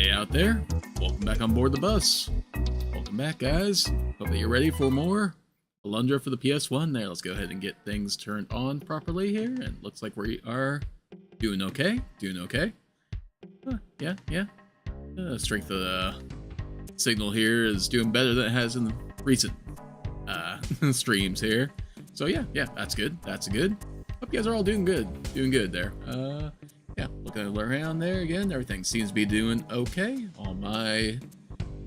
Hey out there, welcome back on board the bus. Welcome back, guys. Hope that you're ready for more Alundra for the PS1 there. Let's go ahead and get things turned on properly here, and looks like we are doing okay. Yeah. Strength of the signal here is doing better than it has in recent streams here. So yeah, that's good. That's good. Hope you guys are all doing good there. Yeah, looking around there again, everything seems to be doing okay. All my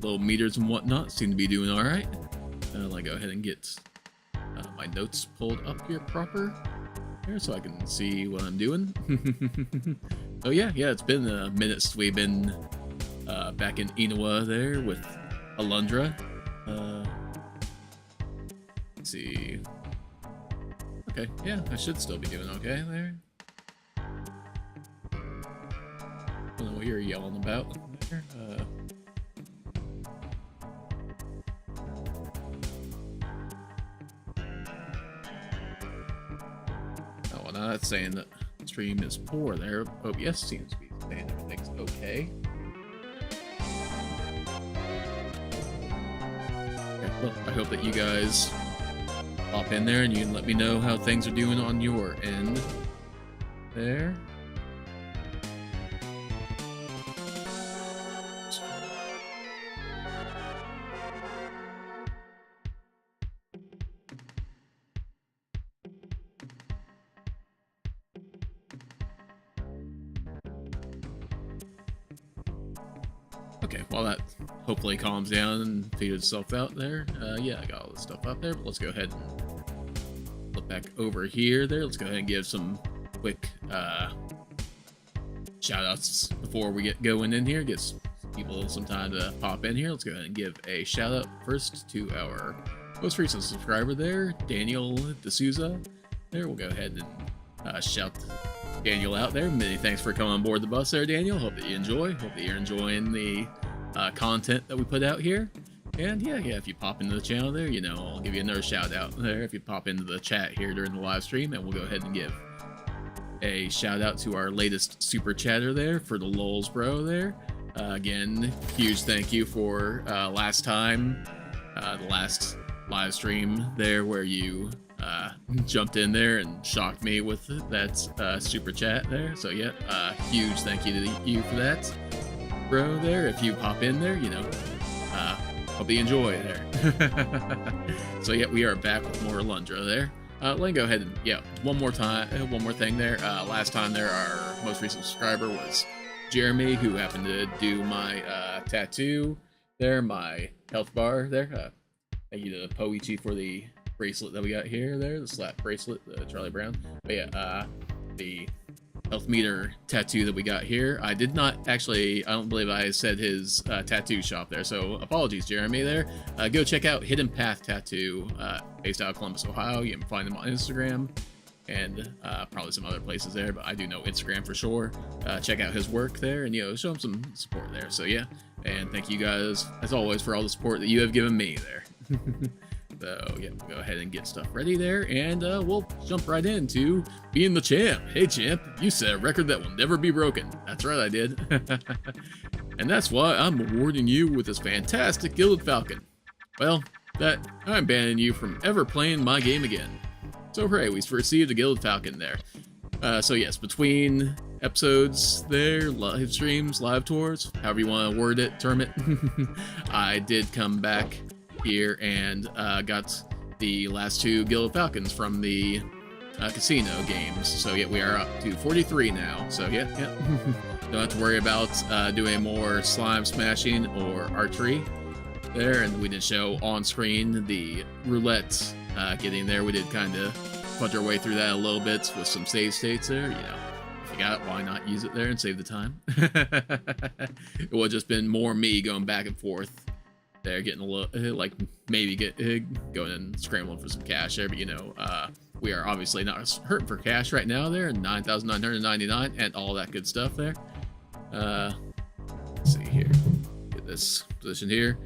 little meters and whatnot seem to be doing all right. I'll go ahead and get my notes pulled up here proper here so I can see what I'm doing. So yeah, it's been a minute since we've been back in Inoa there with Alundra. Let's see. Okay, yeah, I should still be doing okay there. I don't know what you're yelling about there. Oh, well, now that's saying that the stream is poor there. OBS seems to be saying everything's okay. Okay, well, I hope that you guys pop in there and you can let me know how things are doing on your end there. Okay, while that hopefully calms down and figures itself out there, yeah, I got all this stuff up there, but let's go ahead and flip back over here there. Let's go ahead and give some quick shout-outs before we get going in here. Gives people some time to pop in here. Let's go ahead and give a shout-out first to our most recent subscriber there, Daniel D'Souza. There, we'll go ahead and shout Daniel out there. Many thanks for coming on board the bus there, Daniel. Hope that you enjoy. Hope that you're enjoying the content that we put out here. And yeah, if you pop into the channel there, you know, I'll give you another shout out there if you pop into the chat here during the live stream, and we'll go ahead and give a shout out to our latest super chatter there for the lols bro there. Again, huge thank you for last time, the last live stream there where you jumped in there and shocked me with that super chat there. So yeah, huge thank you to you for that, bro there. If you pop in there, you know, hope you enjoy there. So yeah, we are back with more Alundra there. Let me go ahead and, yeah, one more thing there. Last time there, our most recent subscriber was Jeremy, who happened to do my tattoo there, my health bar there. Thank you to Poichi for the bracelet that we got here there, the slap bracelet, the Charlie Brown. But yeah, the health meter tattoo that we got here, I did not actually, I don't believe I said his tattoo shop there, so apologies, Jeremy there. Go check out Hidden Path Tattoo, based out of Columbus, Ohio. You can find them on Instagram and probably some other places there, but I do know Instagram for sure. Check out his work there and, you know, show him some support there. So yeah, and thank you guys as always for all the support that you have given me there. So yeah, we'll go ahead and get stuff ready there, and we'll jump right into being the champ. Hey champ, you set a record that will never be broken. That's right, I did. And that's why I'm awarding you with this fantastic Gilded Falcon. Well, that I'm banning you from ever playing my game again. So hooray, we received a Gilded Falcon there. So yes, between episodes there, live streams, live tours, however you want to word it, term it, I did come back here and got the last two Gilded Falcons from the casino games. So yeah, we are up to 43 now. So yeah. Don't have to worry about doing more slime smashing or archery there. And we did show on screen the roulette getting there. We did kind of punch our way through that a little bit with some save states there. You know, if you got it, why not use it there and save the time? It would have just been more me going back and forth there, getting a little, like, maybe going and scrambling for some cash there, but you know, we are obviously not hurting for cash right now there, 9,999 and all that good stuff there. Let's see here, get this position here.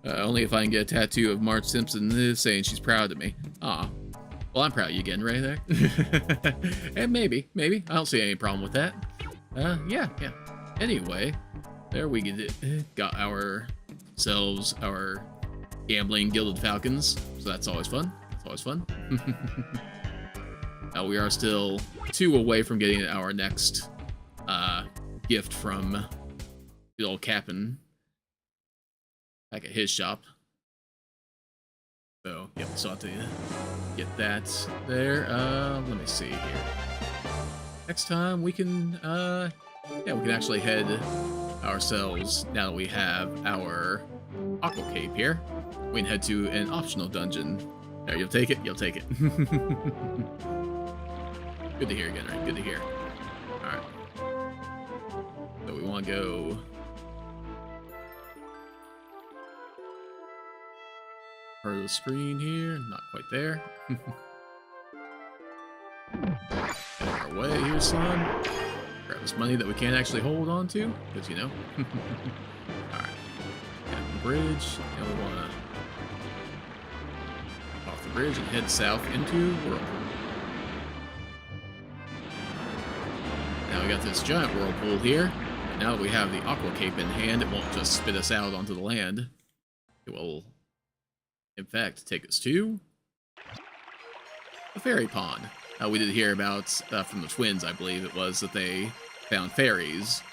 Only if I can get a tattoo of Marge Simpson saying she's proud of me. Aw, well, I'm proud of you again right there. And maybe, I don't see any problem with that. Yeah. Anyway, There we got ourselves our gambling gilded falcons, so that's always fun. That's always fun. We are still 2 away from getting our next gift from the old Cap'n back at his shop. So, yep, we still have to get that there. Let me see here. Next time we can, yeah, we can actually head ourselves, now that we have our Aqua Cape here, we can head to an optional dungeon. There, you'll take it? You'll take it. Good to hear again, right? Good to hear. Alright. So we want to go... part of the screen here, not quite there. Get our way here, son. Grab this money that we can't actually hold on to, because you know. Alright. Get the bridge, and we want to off the bridge and head south into Whirlpool. Now we got this giant whirlpool here, and now that we have the Aqua Cape in hand, it won't just spit us out onto the land. It will, in fact, take us to the fairy pond. We did hear about, from the twins, I believe it was, that they found fairies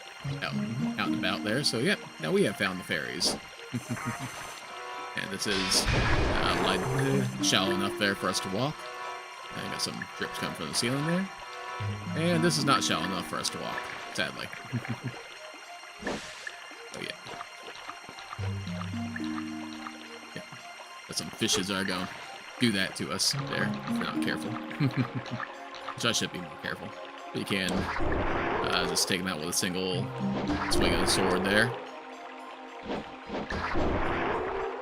out and about there. So, yeah, now we have found the fairies. And this is shallow enough there for us to walk. And I got some drips coming from the ceiling there. And this is not shallow enough for us to walk, sadly. Oh, yeah. But some fishes are going to do that to us there if we're not careful. Which I should be more careful. But you can just take them out with a single swing of the sword there.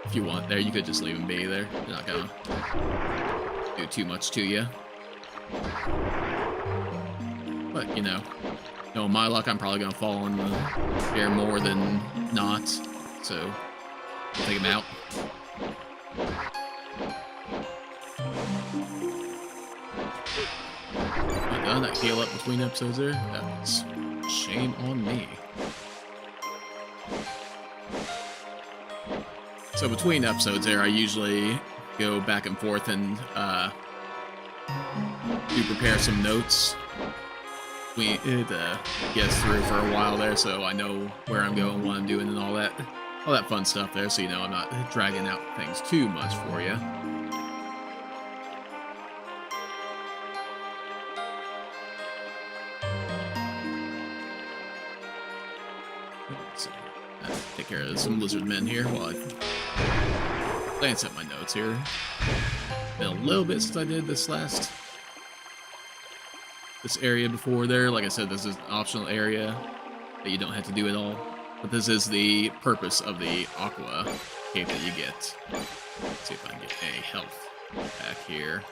If you want there, you could just leave them be there. They're not going to do too much to you. But, you know, my luck, I'm probably going to fall in the air more than not. So, take them out. I done that heal up between episodes there? That was shame on me. So between episodes there, I usually go back and forth and do prepare some notes. It gets through for a while there, so I know where I'm going, what I'm doing, and all that fun stuff there, so you know I'm not dragging out things too much for you. Take care of some lizard men here while I glance at my notes here. Been a little bit since I did this area before there. Like I said, this is an optional area that you don't have to do at all. But this is the purpose of the Aqua Cape that you get. Let's see if I can get a health back here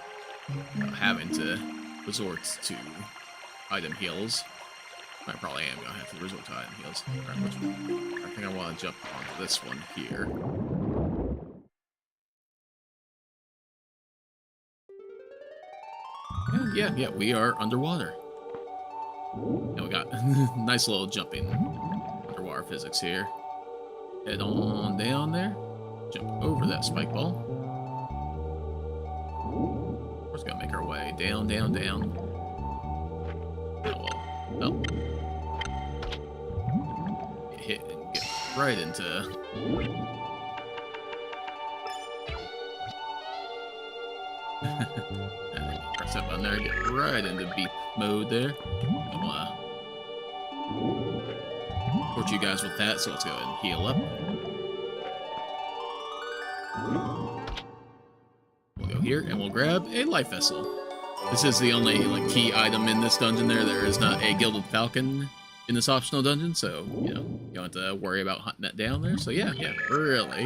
without having to resort to item heals. I probably am going to have to resort to item heals. Alright, which one? I think I want to jump onto this one here. And yeah, we are underwater. And we got nice little jumping underwater physics here. Head on down there. Jump over that spike ball. We're just going to make our way down, down, down. Oh, well. Hit and get right into... Press that button there, get right into beep mode there. I want to support you guys with that, so let's go ahead and heal up. We'll go here and we'll grab a life vessel. This is the only key item in this dungeon there. There is not a gilded falcon in this optional dungeon, so you know you don't have to worry about hunting that down there. So yeah, really,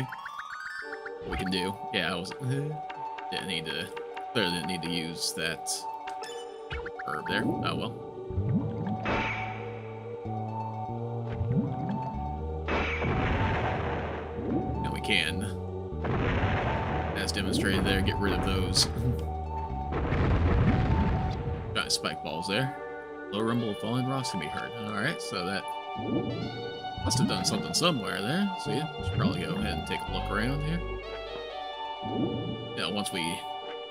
what we can do. Yeah, I clearly didn't need to use that herb there. Oh well. Now we can, as demonstrated there, get rid of those giant spike balls there. Low rumble of falling rocks can be heard. Alright, so that Must have done something somewhere there. See, should probably go ahead and take a look around here. Yeah, once we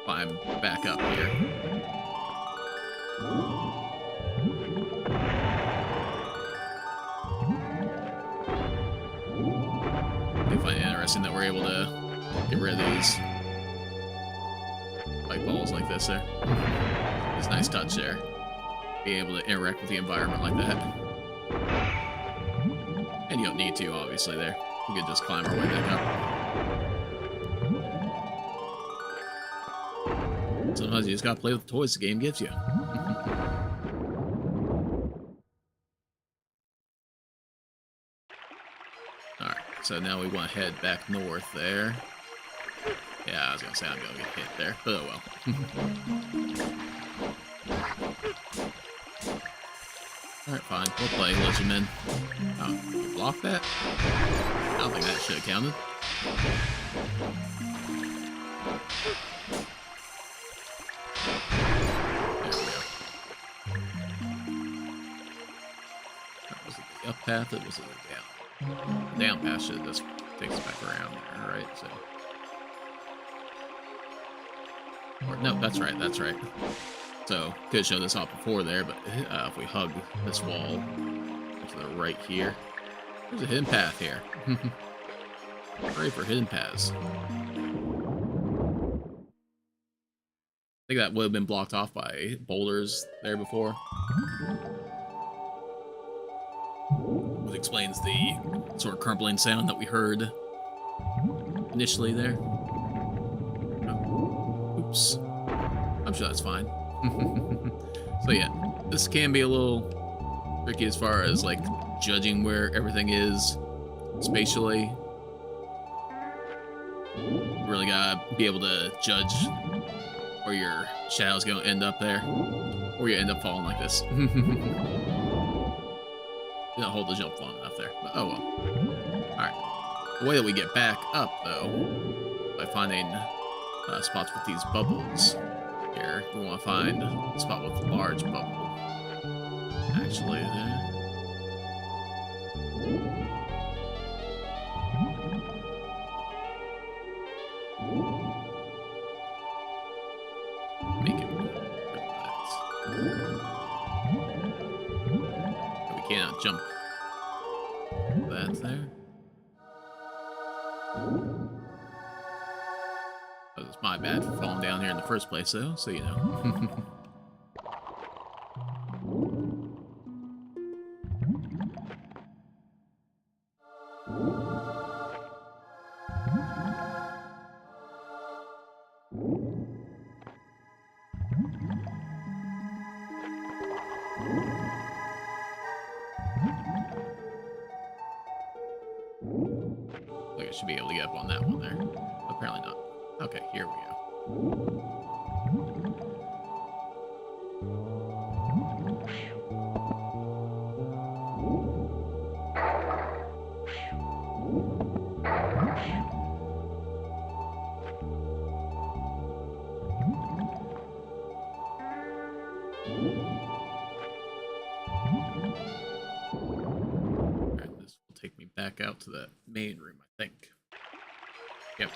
climb back up here. I find it interesting that we're able to get rid of these light balls like this there. It's a nice touch there. Being able to interact with the environment like that. And you don't need to, obviously, there. We could just climb our way back up. Sometimes you just gotta play with the toys the game gives you. Alright, so now we want to head back north there. Yeah, I was gonna say I'm gonna get hit there, but oh well. Alright, fine. We'll play Legend Men. Oh, you blocked that? I don't think that should have counted. There we go. Was it the up path or was it the down? The down path should just take us back around there, right? So. Or, no, that's right, that's right. So, could have shown this off before there, but if we hug this wall to the right here, there's a hidden path here. Hooray for hidden paths. I think that would have been blocked off by boulders there before. Which explains the sort of crumbling sound that we heard initially there. Oh, oops. I'm sure that's fine. So yeah, this can be a little tricky as far as like judging where everything is spatially. You really gotta be able to judge where your shadow's gonna end up there, or you end up falling like this. Didn't hold the jump long enough there, but oh well. Alright, the way that we get back up though, by finding spots with these bubbles. Here, we want to find a spot with a large bubble. Actually, there. Make it relax. We cannot jump that there. It's my bad for falling down here in the first place, though, so you know. Like I should be able to get up on that one there. Apparently not. Okay, here we go. Alright, this will take me back out to the main room, I think. Yep.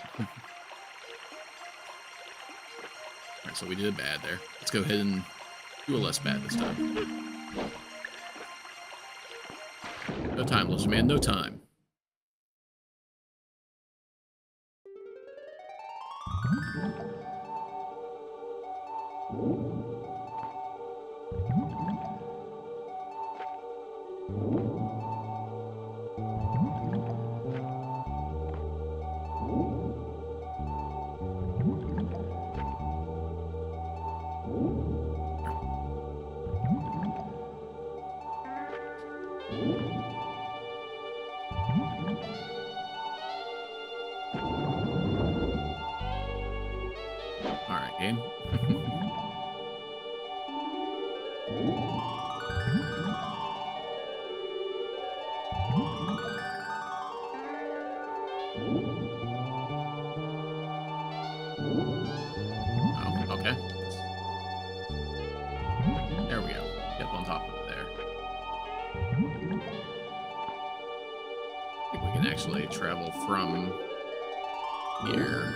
Alright, so we did bad there. Let's go ahead and do a less bad this time. No time, Lizard Man, no time. Alright, game. Oh, okay. There we go. Get up on top of it there. actually travel from here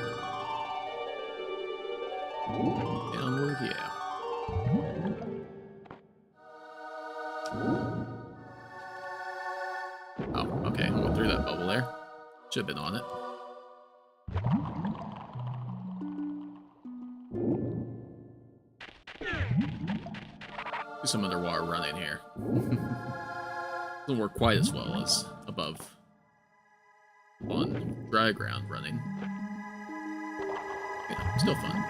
downward, yeah. Oh, okay, I went through that bubble there. Should have been on it. Do some underwater running here. Doesn't work quite as well as above on dry ground running. Yeah, still fun.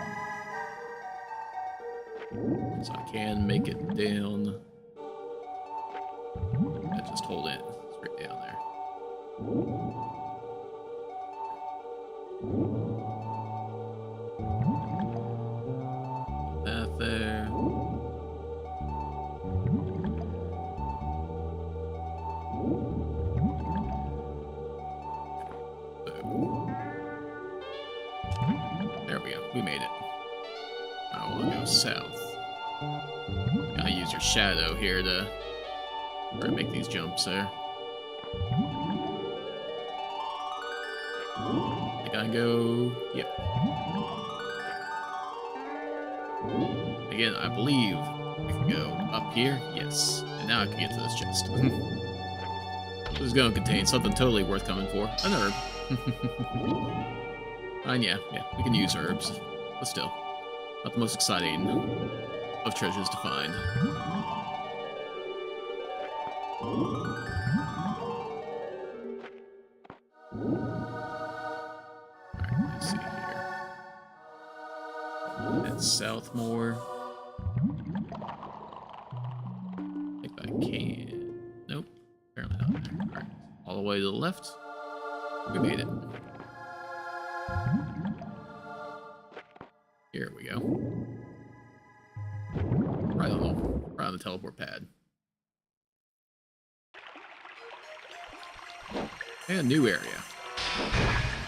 So I can make it down. I just hold it straight down there. That there. There we go. We made it. I want to go south. Gotta use your shadow here to make these jumps there. I gotta go. Yep. Again, I believe we can go up here. Yes. And now I can get to this chest. This is going to contain something totally worth coming for. An herb. And yeah, we can use herbs. But still, not the most exciting of treasures to find. Alright, let's see here. Head south more. I think I can. Nope. Apparently not there. Alright. All the way to the left. We made it. Here we go. Right on the teleport pad. And a new area.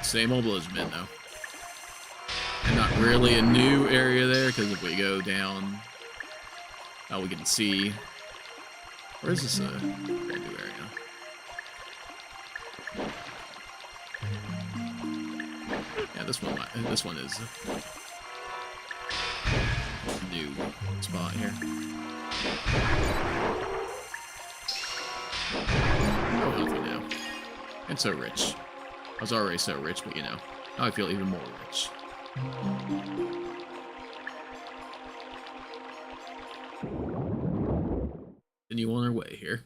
Same old as been though. And not really a new area there, because if we go down, we can see. Where is this very new area? Yeah, this one is a new spot here. Oh, healthy now. And so rich. I was already so rich, but now I feel even more rich. Continue on our way here.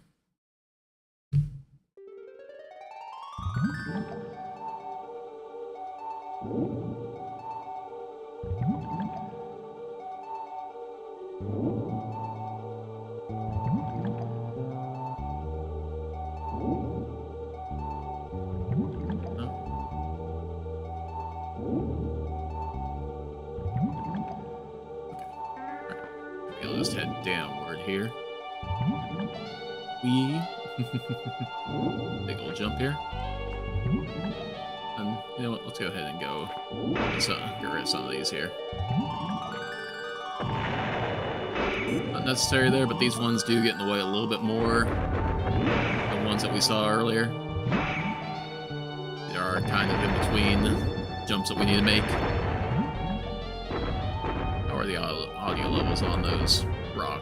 I'll just head downward here. Big old jump here. And you know what? Let's go ahead and go. Get rid of some of these here. Not necessary there, but these ones do get in the way a little bit more than the ones that we saw earlier. They are kind of in between jumps that we need to make. How are the audio levels on those rock?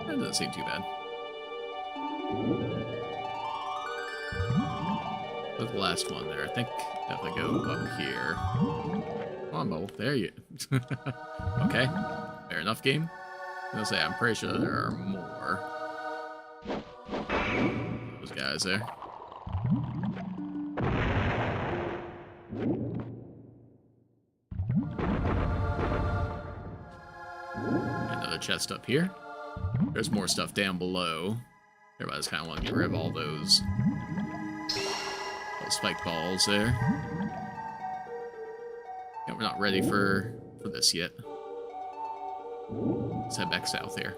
That doesn't seem too bad. The last one there. I think if I go up here. Come on, Bubble. There you. Okay. Fair enough, game. I'm gonna say I'm pretty sure there are more. Those guys there. Another chest up here. There's more stuff down below. Everybody's kind of want to get rid of all those spike balls there. Yeah, we're not ready for this yet. Let's head back south here.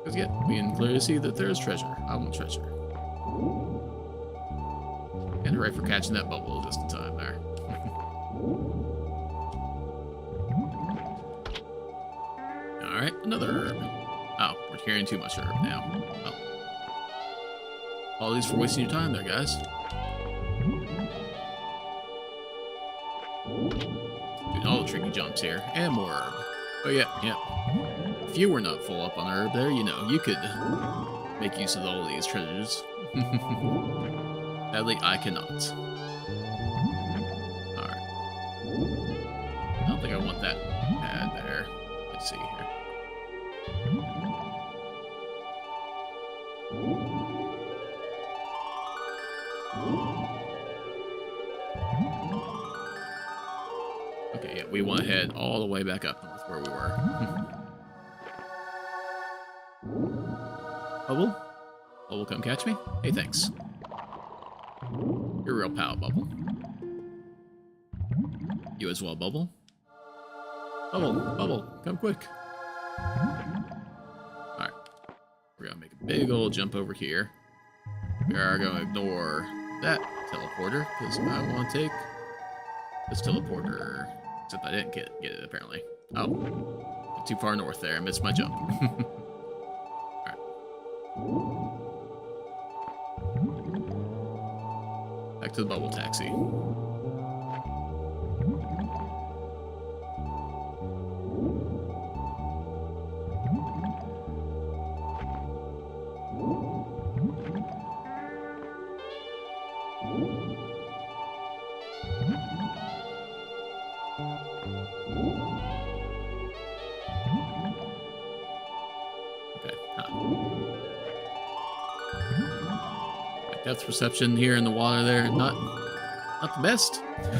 Because yeah, we can clearly see that there is treasure. I want treasure. And hooray for catching that bubble just in time there. Alright, another herb. Oh, We're carrying too much herb now. Well, apologies for wasting your time there, guys. Doing all the tricky jumps here, and more herb. Oh yeah. If you were not full up on herb there, you know, you could make use of all these treasures. Sadly, I cannot. Alright. I don't think I want that pad there. Let's see here. Okay, yeah, we want to head all the way back up north where we were. Bubble? Bubble, come catch me? Hey, thanks. You're a real pal, Bubble. You as well, Bubble? Bubble, come quick. Alright. We're gonna make a big old jump over here. We are gonna ignore that teleporter, because I want to take this teleporter. Except I didn't get it, apparently. Oh. Too far north there. I missed my jump. Alright. Back to the bubble taxi. Depth perception here in the water there, not the best. I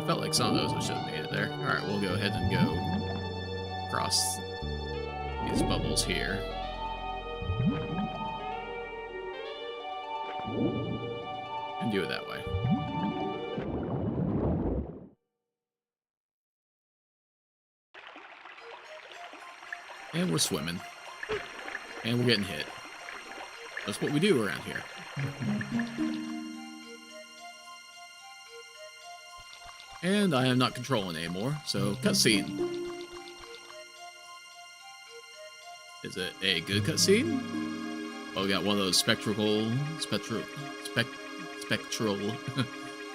felt like some of those I should have made it there. Alright, we'll go ahead and go across these bubbles here. And do it that way. And we're swimming. And we're getting hit. That's what we do around here. And I am not controlling anymore, so cutscene. Is it a good cutscene? Oh, we got one of those spectral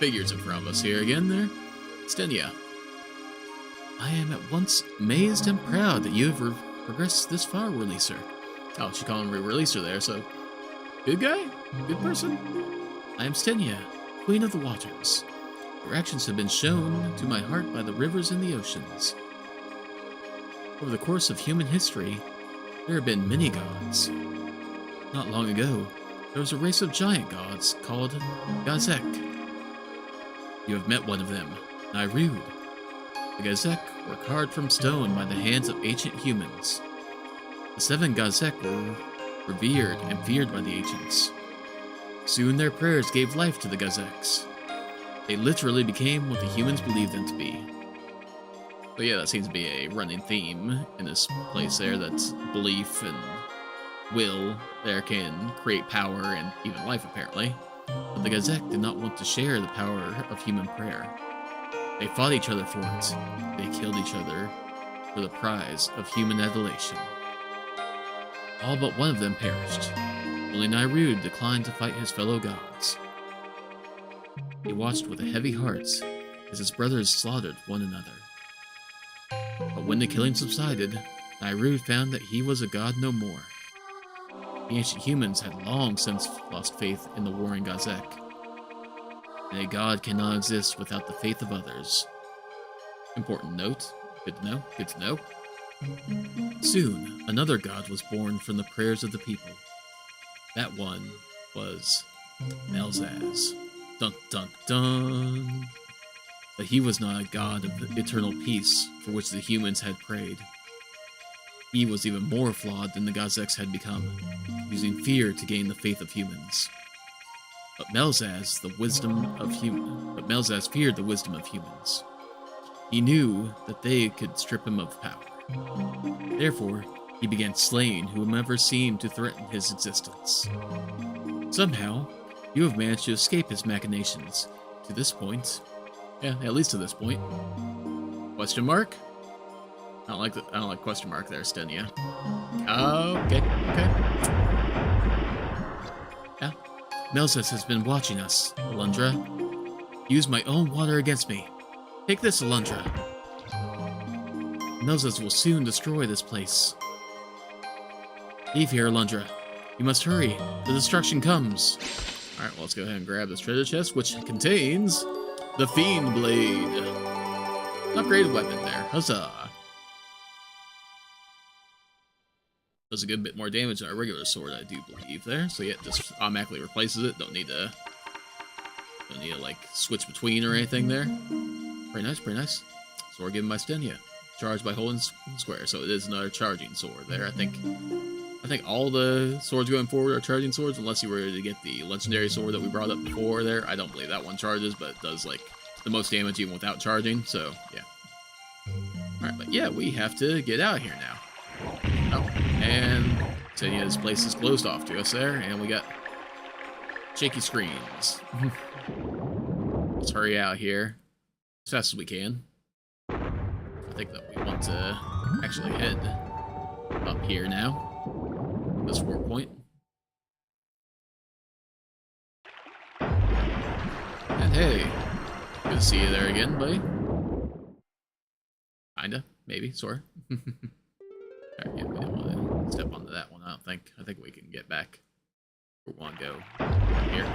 figures in front of us here again there. Stenia. I am at once amazed and proud that you have progressed this far, Releaser. Oh, she called him Releaser there, so... Good guy? Good person? I am Stenia, Queen of the Waters. Your actions have been shown to my heart by the rivers and the oceans. Over the course of human history, there have been many gods. Not long ago, there was a race of giant gods called Gazek. You have met one of them, Nyrud. The Gazek were carved from stone by the hands of ancient humans. The 7 Gazek were revered and feared by the ancients. Soon their prayers gave life to the Gazeks. They literally became what the humans believed them to be. But yeah, that seems to be a running theme in this place there, that belief and will there can create power and even life, apparently. But the Gazek did not want to share the power of human prayer. They fought each other for it. They killed each other for the prize of human adulation. All but one of them perished. Only Nyrud declined to fight his fellow gods. He watched with a heavy heart as his brothers slaughtered one another. But when the killing subsided, Nyrud found that he was a god no more. The ancient humans had long since lost faith in the warring Gazek. And a god cannot exist without the faith of others. Important note. Good to know. Good to know. Soon, another god was born from the prayers of the people. That one was Melzaz. Dun dun dun. But he was not a god of eternal peace for which the humans had prayed. He was even more flawed than the Gazeks had become, using fear to gain the faith of humans. But Melzaz feared the wisdom of humans. He knew that they could strip him of power. Therefore, he began slaying whomever seemed to threaten his existence. Somehow, you have managed to escape his machinations. To this point. Yeah, at least to this point. Question mark? I don't like question mark there, Stenia. Okay. Yeah. Melzes has been watching us, Alundra. Use my own water against me. Take this, Alundra. Melzes will soon destroy this place. Leave here, Alundra. You must hurry. The destruction comes. Alright, well, let's go ahead and grab this treasure chest, which contains the Fiend Blade. Upgraded weapon there. Huzzah. Does a good bit more damage than our regular sword, I do believe there. So yeah, it just automatically replaces it. Don't need to like switch between or anything there. Pretty nice, pretty nice. Sword given by Stenia. Charged by holding square, so it is another charging sword there. I think all the swords going forward are charging swords, unless you were to get the legendary sword that we brought up before there. I don't believe that one charges, but it does like the most damage even without charging, so yeah. Alright, but yeah, we have to get out of here now. Oh, and so yeah, this place is closed off to us there, and we got shaky screens. Let's hurry out here as fast as we can. I think that we want to actually head up here now. This warp point. And hey, good to see you there again, buddy. Kinda, maybe, sorta. Alright, yeah, we don't want to step onto that one, I don't think. I think we can get back. We want to go here.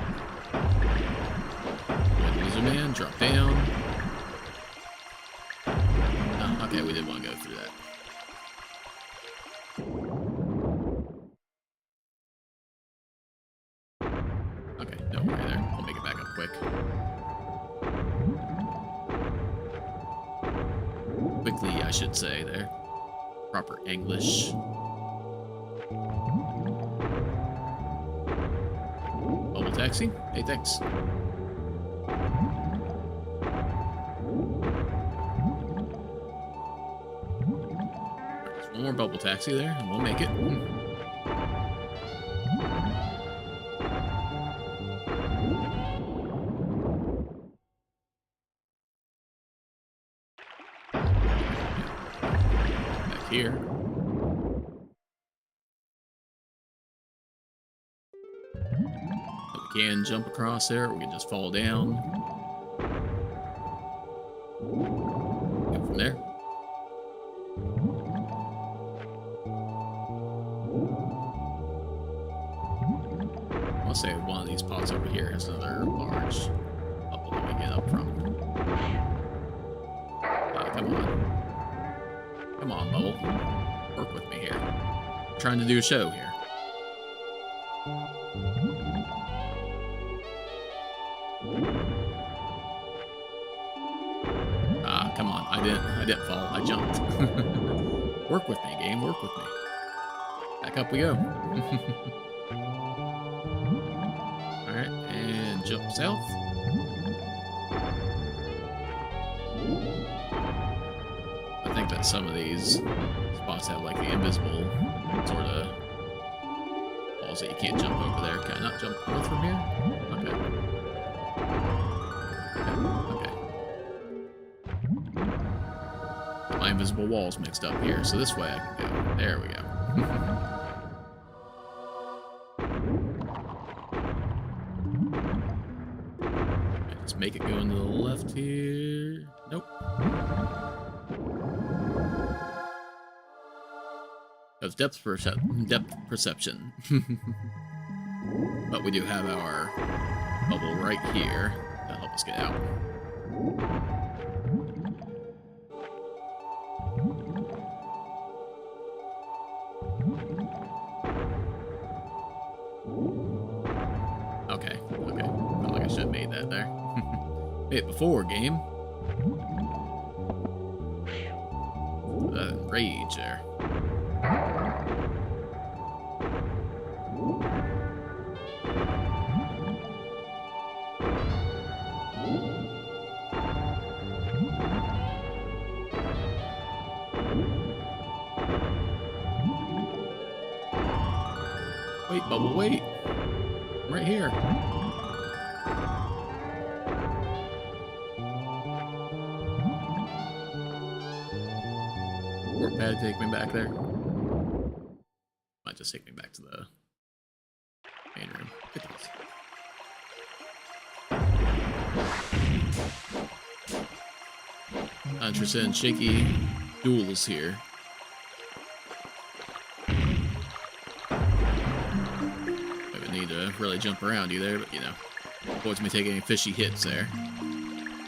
Lizard man, drop down. Oh, okay, we did want to go through that. Okay, don't worry there. I'll make it back up quick. Quickly, I should say there. Proper English. Bubble taxi? Hey, thanks. There's one more bubble taxi there, and we'll make it. Here. But we can jump across there, or we can just fall down. Go from there. I'll say one of these pods over here has another large bubble that we get up from. Yeah, come on. Come on, Bubble. Work with me here. I'm trying to do a show here. Ah, come on. I didn't fall. I jumped. Work with me, game. Work with me. Back up we go. Alright, and jump south. I think that some of these spots have like the invisible sort of walls that you can't jump over there. Can I not jump north from here? Okay. Okay. My invisible wall's mixed up here, so this way I can go. There we go. Let's make it go into the left here. Nope. Of depth perception. But we do have our bubble right here to help us get out. Okay. Felt like I should have made that there. Made it before, game. Rage there. Wait, Bubble, wait. I'm right here. warp pad take me back there? Might just take me back to the main room. Get those. Interested in shaky duels here. I would need to really jump around you there, but you know, avoids me taking any fishy hits there.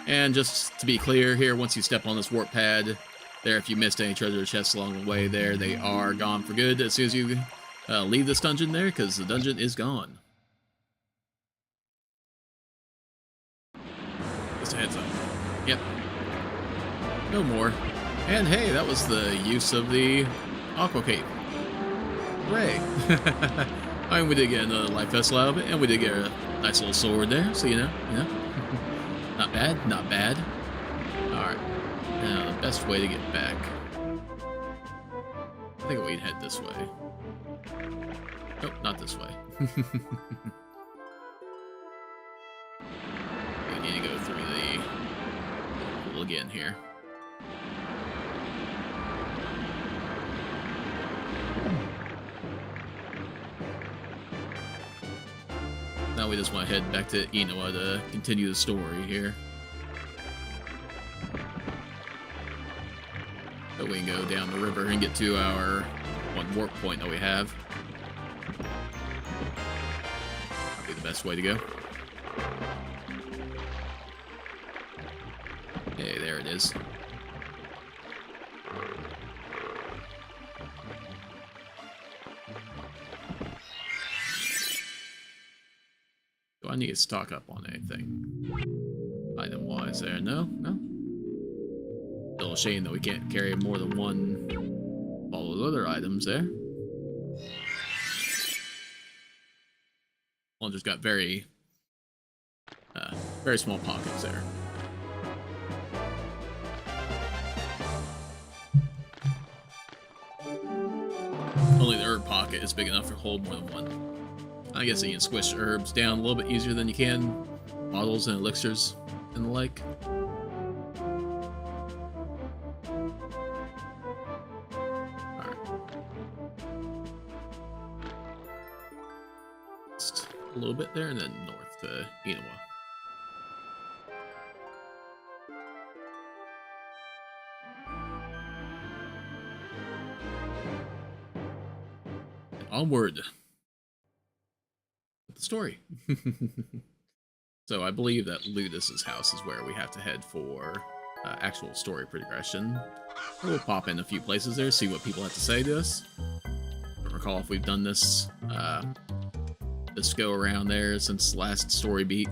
And just to be clear here, once you step on this warp pad, there, if you missed any treasure chests along the way there, they are gone for good as soon as you leave this dungeon there, because the dungeon is gone. Just a heads up. Yep. No more. And hey, that was the use of the Aqua Cape. Hooray! I mean, we did get another life vessel out of it, and we did get a nice little sword there, so you know. Not bad, not bad. Alright. Now, the best way to get back. I think we'd head this way. Nope, not this way. We need to go through the pool again here. Now we just want to head back to Inoa to continue the story here. So we can go down the river and get to our one warp point that we have. That'll be the best way to go. Okay, there it is. Do I need to stock up on anything? Item-wise there? No? No? Still a shame that we can't carry more than one of all those other items there. One just got very small pockets there. Only the herb pocket is big enough to hold more than one. I guess you can squish herbs down a little bit easier than you can bottles and elixirs and the like. Alright. Just a little bit there and then north to Inoa. And onward. The story. So I believe that Ludus's house is where we have to head for actual story progression. We'll pop in a few places there, see what people have to say to us. I don't recall if we've done this this go around there since last story beat.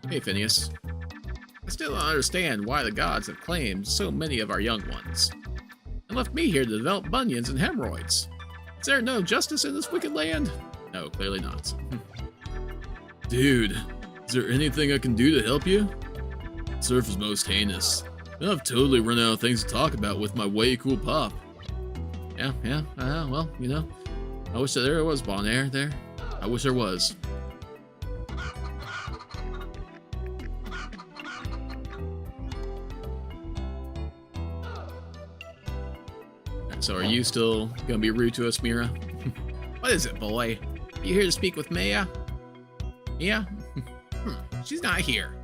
Hey Phineas. I still don't understand why the gods have claimed so many of our young ones and left me here to develop bunions and hemorrhoids. Is there no justice in this wicked land? No, clearly not. Dude, is there anything I can do to help you? Surf is most heinous. I've totally run out of things to talk about with my way cool pop. Yeah, well, you know, I wish that there was Bon Air there. I wish there was. So are you still gonna be rude to us, Mira? What is it, boy? You here to speak with Maya? Yeah? She's not here.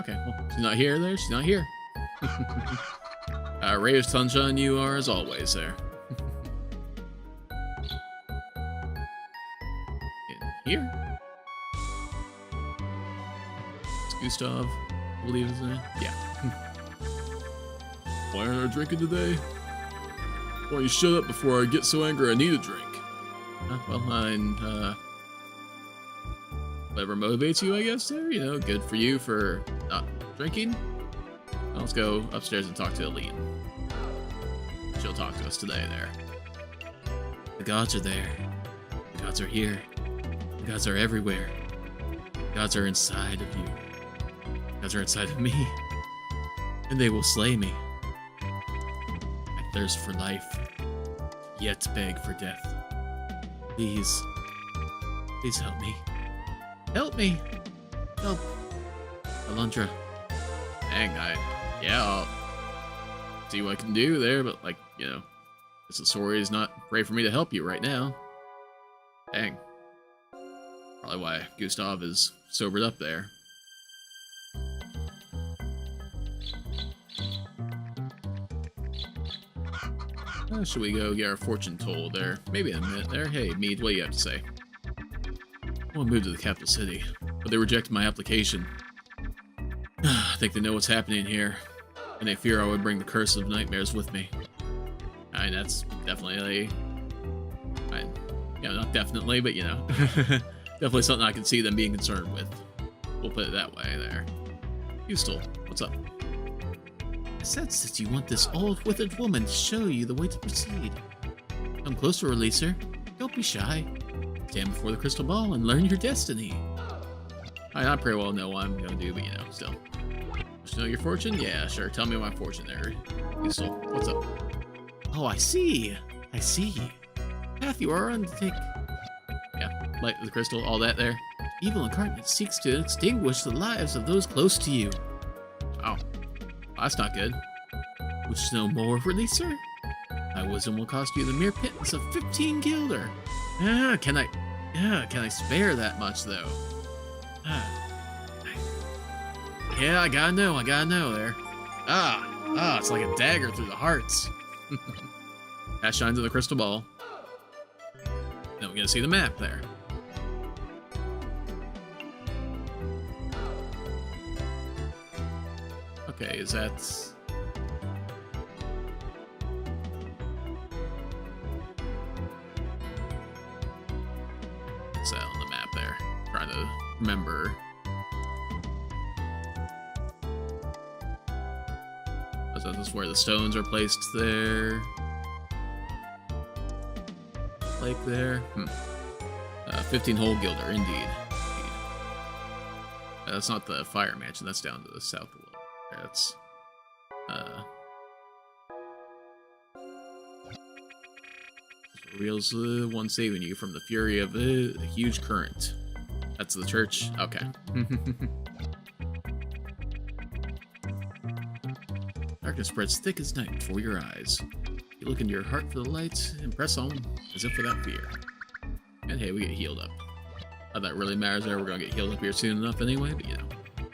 Okay, well, she's not here there. She's not here. Ray of sunshine you are, as always, there. In here? It's Gustav, I believe his name. Yeah. Why aren't I drinking today? Why don't you shut up before I get so angry I need a drink? Well, whatever motivates you, I guess, there. You know, good for you for not drinking. Well, let's go upstairs and talk to Aline. She'll talk to us today there. The gods are there. The gods are here. The gods are everywhere. The gods are inside of you. The gods are inside of me. And they will slay me. I thirst for life, yet beg for death. Please help me. Help me! Help! Alundra. Dang, see what I can do there, but like, you know, the story is not ready for me to help you right now. Dang. Probably why Gustav is sobered up there. Should we go get our fortune told there? Maybe in a minute there. Hey, Mead, what do you have to say? I want to move to the capital city, but they rejected my application. I think they know what's happening here, and they fear I would bring the curse of nightmares with me. I mean, that's definitely, not definitely, but you know, definitely something I can see them being concerned with. We'll put it that way there. You still, what's up? I sense that you want this old, withered woman to show you the way to proceed. Come closer, releaser. Don't be shy. Stand before the crystal ball and learn your destiny. I pretty well know what I'm gonna do, but you know, still. Just know your fortune? Yeah, sure. Tell me my fortune there. You still, what's up? Oh, I see. I see. Path you are on to take. Yeah, light of the crystal, all that there. Evil incarnate seeks to extinguish the lives of those close to you. Wow. That's not good. Would you know more, releaser? My wisdom will cost you the mere pittance of 15 guilder. Can I spare that much though? Yeah, I gotta know there. It's like a dagger through the hearts. That shines in the crystal ball. Then we're gonna see the map there. Okay, is that... What's that on the map there? Trying to remember. Is that where the stones are placed there? Like there? 15 whole guilder, indeed. That's not the fire mansion, that's down to the south a little. That's reveals the one saving you from the fury of a huge current. That's the church? Okay. Darkness spreads thick as night before your eyes. You look into your heart for the light and press on as if without fear. And hey, we get healed up. Not that really matters there, we're gonna get healed up here soon enough anyway, but you know.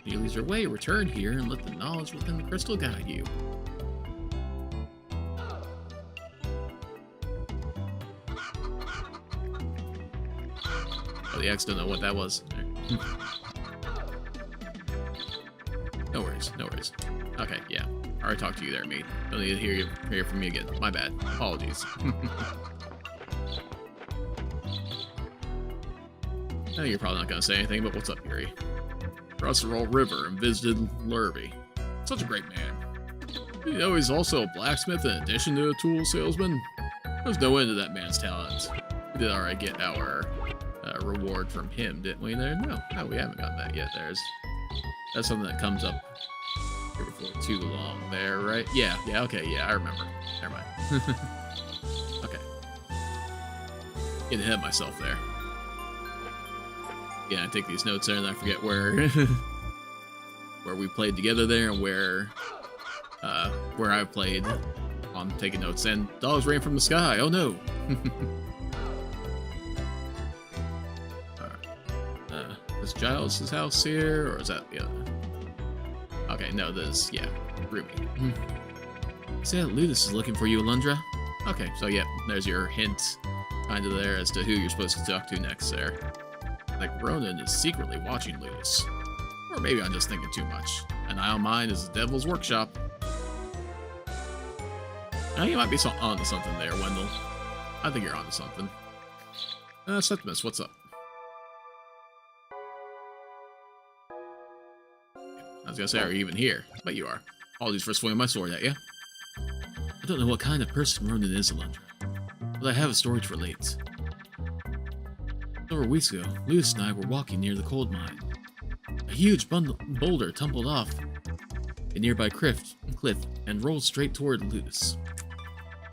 You lose your way, return here, and let the knowledge within the crystal guide you. Oh, the X don't know what that was. No worries, no worries. Okay, yeah. I already talked to you there, mate. Don't need to hear from me again. My bad. Apologies. Oh, you're probably not gonna say anything, but what's up, Yuri? Crossed the Roll River and visited Lurvy. Such a great man. You know, he's also a blacksmith in addition to a tool salesman. There's no end to that man's talent. We did already get our reward from him, didn't we there? No, we haven't gotten that yet. That's something that comes up here before too long there, right? Yeah, okay, yeah, I remember. Never mind. Okay. Getting ahead of myself there. Yeah, I take these notes there and I forget where where we played together there and where I played on taking notes. And dogs rain from the sky. Oh no. Alright. Is Giles' house here, or is that the other? Okay, no, this, yeah, Ruby. Say that Ludus is looking for you, Alundra. Okay, so yeah, there's your hint kind of there as to who you're supposed to talk to next there. Like Ronan is secretly watching Ludus. Or maybe I'm just thinking too much. An Isle Mine is the devil's workshop. Now you might be onto something there, Wendell. I think you're onto something. Septimus, what's up? I was gonna say, are you even here? But you are. Apologies for swinging my sword at you. I don't know what kind of person Ronan is, Alundra, but I have a story to relate. Several weeks ago, Ludus and I were walking near the coal mine. A huge boulder tumbled off a nearby cliff and rolled straight toward Ludus.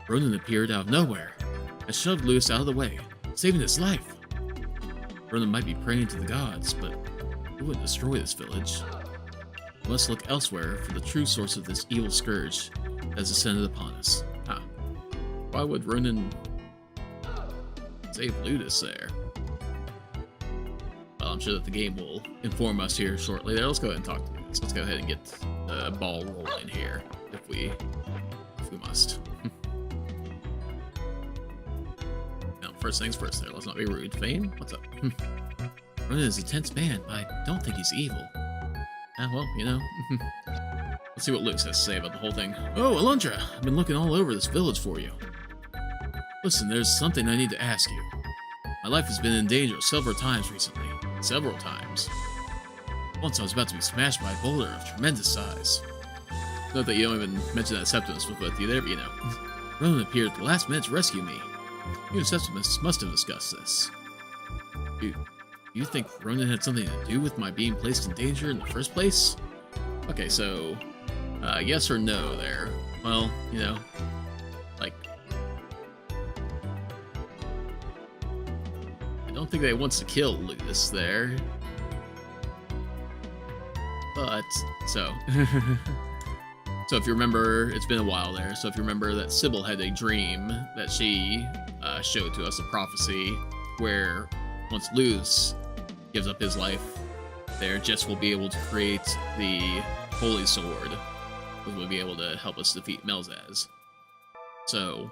Ronan appeared out of nowhere and shoved Ludus out of the way, saving his life. Ronan might be praying to the gods, but he wouldn't destroy this village. We must look elsewhere for the true source of this evil scourge, has descended upon us. Huh. Why would Ronan save Ludus there? Well, I'm sure that the game will inform us here shortly. There, let's go ahead and talk to Ludus. Let's go ahead and get the ball rolling here, if we must. Now, first things first there, let's not be rude. Fane, what's up? Ronan is a tense man, but I don't think he's evil. Ah, well, you know. Let's see what Luke has to say about the whole thing. Oh, Alundra! I've been looking all over this village for you. Listen, there's something I need to ask you. My life has been in danger several times recently. Several times. Once I was about to be smashed by a boulder of tremendous size. Note that you don't even mention that Septimus was with you there, but you know. Ronan appeared at the last minute to rescue me. You and Septimus must have discussed this. Do you think Ronan had something to do with my being placed in danger in the first place? Okay, so, yes or no there? Well, you know, like, I don't think that he wants to kill Ludus there. But, so, so if you remember, it's been a while there, so if you remember that Sybil had a dream that she showed to us, a prophecy, where once Ludus gives up his life, there Jess will be able to create the Holy Sword, which will be able to help us defeat Melzaz. So,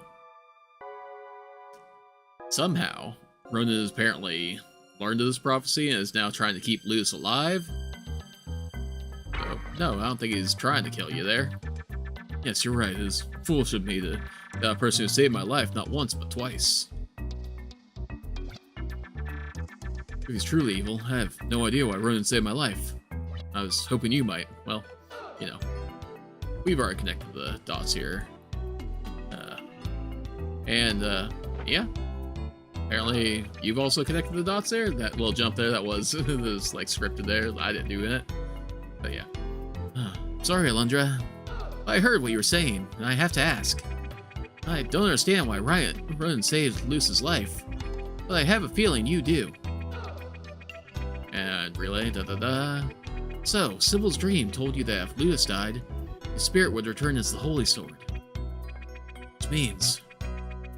somehow, Ronan has apparently learned of this prophecy and is now trying to keep Ludus alive. So, no, I don't think he's trying to kill you there. Yes, you're right, it is foolish of me to a person who saved my life not once but twice. If he's truly evil, I have no idea why Ronan saved my life. I was hoping you might. Well, you know, we've already connected the dots here. Yeah. Apparently, you've also connected the dots there. That little jump there, that was, like scripted there. I didn't do it. But yeah. Sorry, Alundra. I heard what you were saying, and I have to ask. I don't understand why Ronan saved Luce's life, but I have a feeling you do. And relay, So, Sybil's dream told you that if Ludus died, his spirit would return as the Holy Sword. Which means,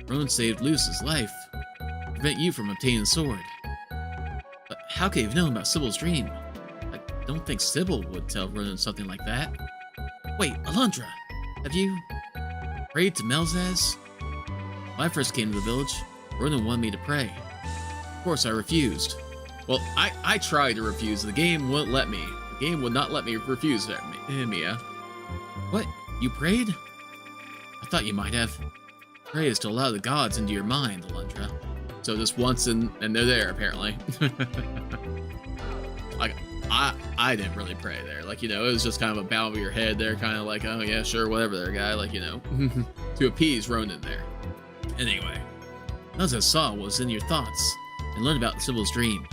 Ronan saved Ludus's life, to prevent you from obtaining the sword. But how could he have known about Sybil's dream? I don't think Sybil would tell Ronan something like that. Wait, Alundra, have you prayed to Melzaz? When I first came to the village, Ronan wanted me to pray. Of course, I refused. Well, I tried to refuse. The game wouldn't let me. The game would not let me refuse that, Mia. What? You prayed? I thought you might have. Pray is to allow the gods into your mind, Alundra. So just once and they're there, apparently. Like, I didn't really pray there. Like, you know, it was just kind of a bow of your head there, kind of like, oh yeah, sure, whatever there, guy. Like, you know, to appease Ronan there. Anyway, as I saw what was in your thoughts and learned about Sybil's dream.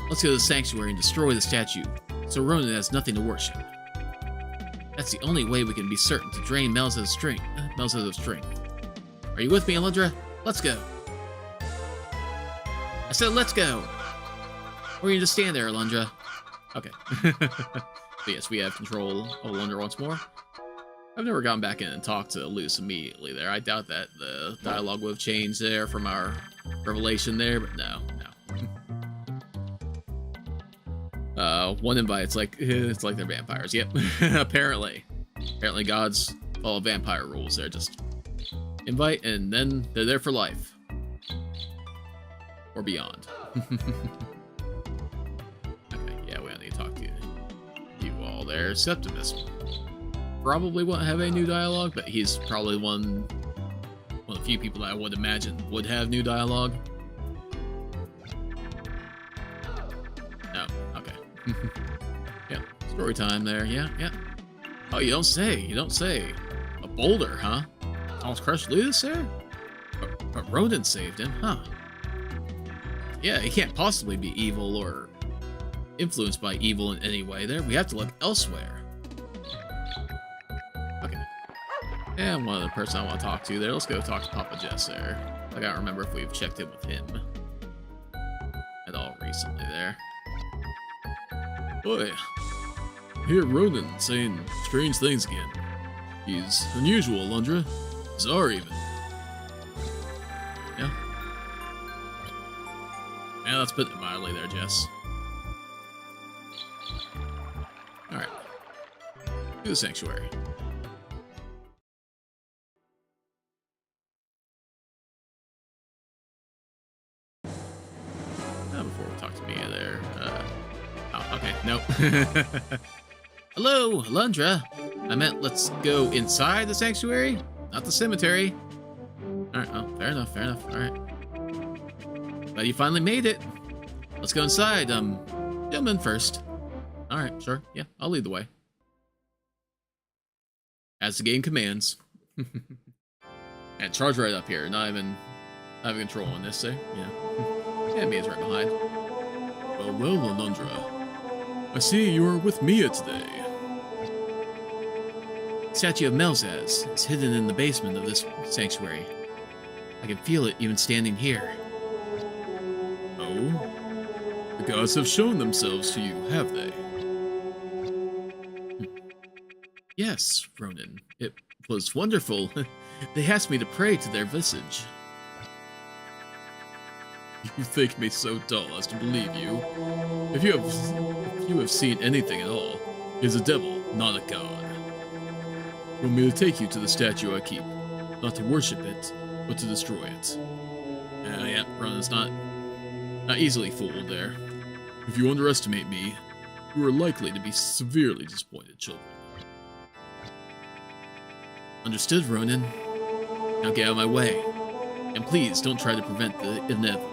Let's go to the sanctuary and destroy the statue, so Ronan has nothing to worship. That's the only way we can be certain to drain Melzaz's strength. Are you with me, Alundra? Let's go. I said let's go. Or you just stand there, Alundra. Okay. But yes, we have control of Alundra once more. I've never gone back in and talked to Luce immediately there. I doubt that the dialogue would have changed there from our revelation there, but no. One invite, it's like they're vampires. Yep. Apparently gods follow vampire rules. They're just invite and then they're there for life. Or beyond. Okay, yeah, we don't need to talk to you all there. Septimus probably won't have any new dialogue, but he's probably one of the few people that I would imagine would have new dialogue. No, okay. Yeah, story time there. Yeah. Oh, you don't say. A boulder, huh? Almost crushed Ludus there? But Ronan saved him, huh? Yeah, he can't possibly be evil or influenced by evil in any way there. We have to look elsewhere. Okay. And one other person I want to talk to there. Let's go talk to Papa Jess there. I gotta remember if we've checked in with him at all recently there. Boy, I hear Ronan saying strange things again. He's unusual, Alundra. Bizarre, even. Yeah. Yeah, let's put it mildly there, Jess. Alright. To the sanctuary. Before we talk to me there. Oh, okay, nope. Hello, Alundra. I meant let's go inside the sanctuary, not the cemetery. Alright, oh, fair enough, alright. Glad you finally made it. Let's go inside, gentlemen first. Alright, sure, yeah, I'll lead the way. As the game commands. And charge right up here, not even control on this, there, yeah. Enemy is right behind. Well, Alundra. I see you are with Mia today. The statue of Melzaz is hidden in the basement of this sanctuary. I can feel it even standing here. Oh? The gods have shown themselves to you, have they? Yes, Ronan. It was wonderful. They asked me to pray to their visage. You think me so dull as to believe you? If you have seen anything at all, it is a devil, not a god. You want me to take you to the statue I keep, not to worship it, but to destroy it. Yeah, Ronan's not easily fooled there. If you underestimate me, you are likely to be severely disappointed, children. Understood, Ronan. Now get out of my way, and please don't try to prevent the inevitable.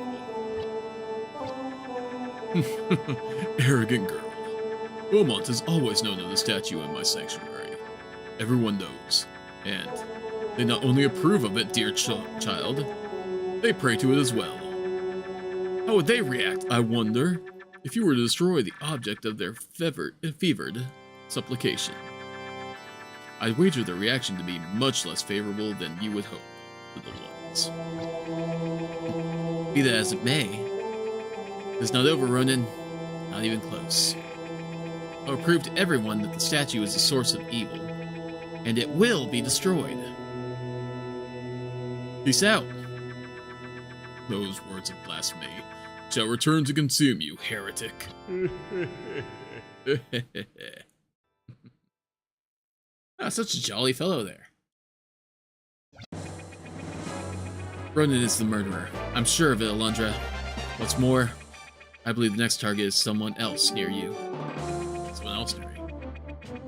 Arrogant girl. Beaumont has always known of the statue in my sanctuary. Everyone knows. And they not only approve of it, dear child, they pray to it as well. How would they react, I wonder, if you were to destroy the object of their fevered supplication? I'd wager their reaction to be much less favorable than you would hope for the ones. Be that as it may, it's not over, Ronan. Not even close. I will prove to everyone that the statue is the source of evil, and it will be destroyed. Peace out. Those words of blasphemy shall return to consume you, heretic. Such a jolly fellow there. Ronan is the murderer. I'm sure of it, Alundra. What's more, I believe the next target is someone else near you. Someone else near me.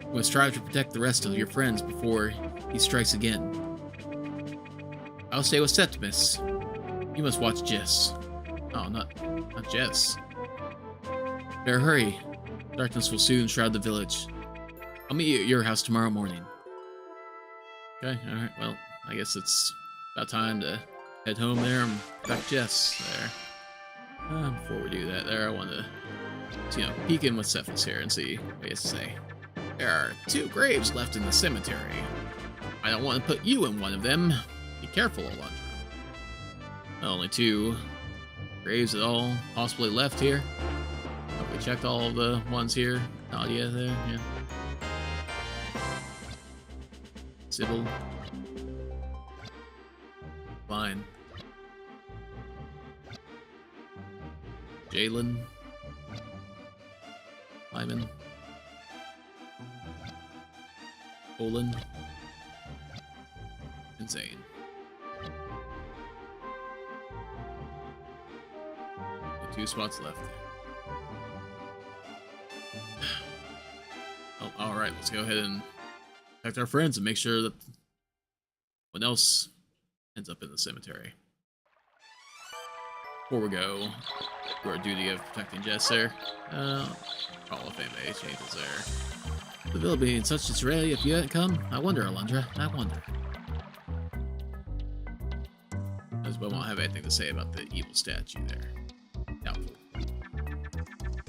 You must strive to protect the rest of your friends before he strikes again. I'll stay with Septimus. You must watch Jess. Oh, not Jess. Better hurry. Darkness will soon shroud the village. I'll meet you at your house tomorrow morning. Okay, alright, well, I guess it's about time to head home there and protect Jess there. Before we do that there, I want to, peek in with Cephas here and see what he has to say. There are 2 graves left in the cemetery. I don't want to put you in one of them. Be careful, Alundra. Only 2 graves at all possibly left here. Have we checked all of the ones here? Nadia there, yeah. Sybil. Fine. Jalen. Lyman. Olin. And Zane. The 2 spots left. Oh, alright, let's go ahead and protect our friends and make sure that no one else ends up in the cemetery. Before we go to our duty of protecting Jess there, Hall of Fame changes there. The village being in such disarray if you hadn't come, I wonder, Alundra, I wonder. Does Beaumont have anything to say about the evil statue there? Doubtful.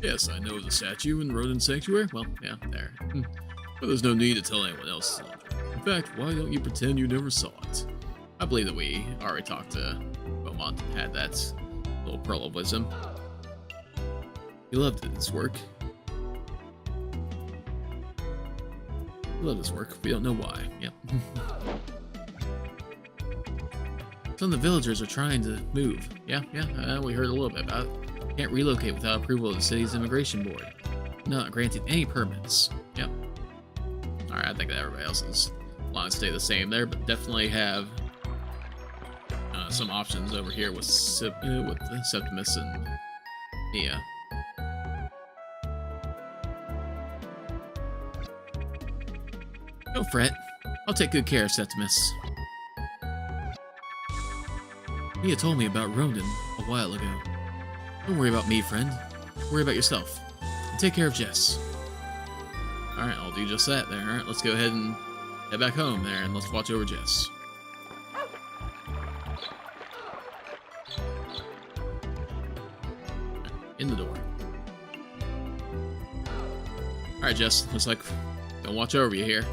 Yes, I know the statue in Rodent Sanctuary. Well, yeah, there. But there's no need to tell anyone else, Alundra. In fact, why don't you pretend you never saw it? I believe that we already talked to Beaumont and had that little pearl of wisdom. He loved his work. We love this work. We don't know why. Yep. Some of the villagers are trying to move. Yeah, we heard a little bit about it. Can't relocate without approval of the city's immigration board. Not granted any permits. Yep. Alright, I think that everybody else's lines stay the same there, but definitely have some options over here with Septimus and Mia. Don't fret. I'll take good care of Septimus. Mia told me about Ronan a while ago. Don't worry about me, friend. Worry about yourself. And take care of Jess. Alright, I'll do just that there. Alright, let's go ahead and head back home there, and let's watch over Jess. In the door. Alright, Jess. Looks like gonna watch over you here.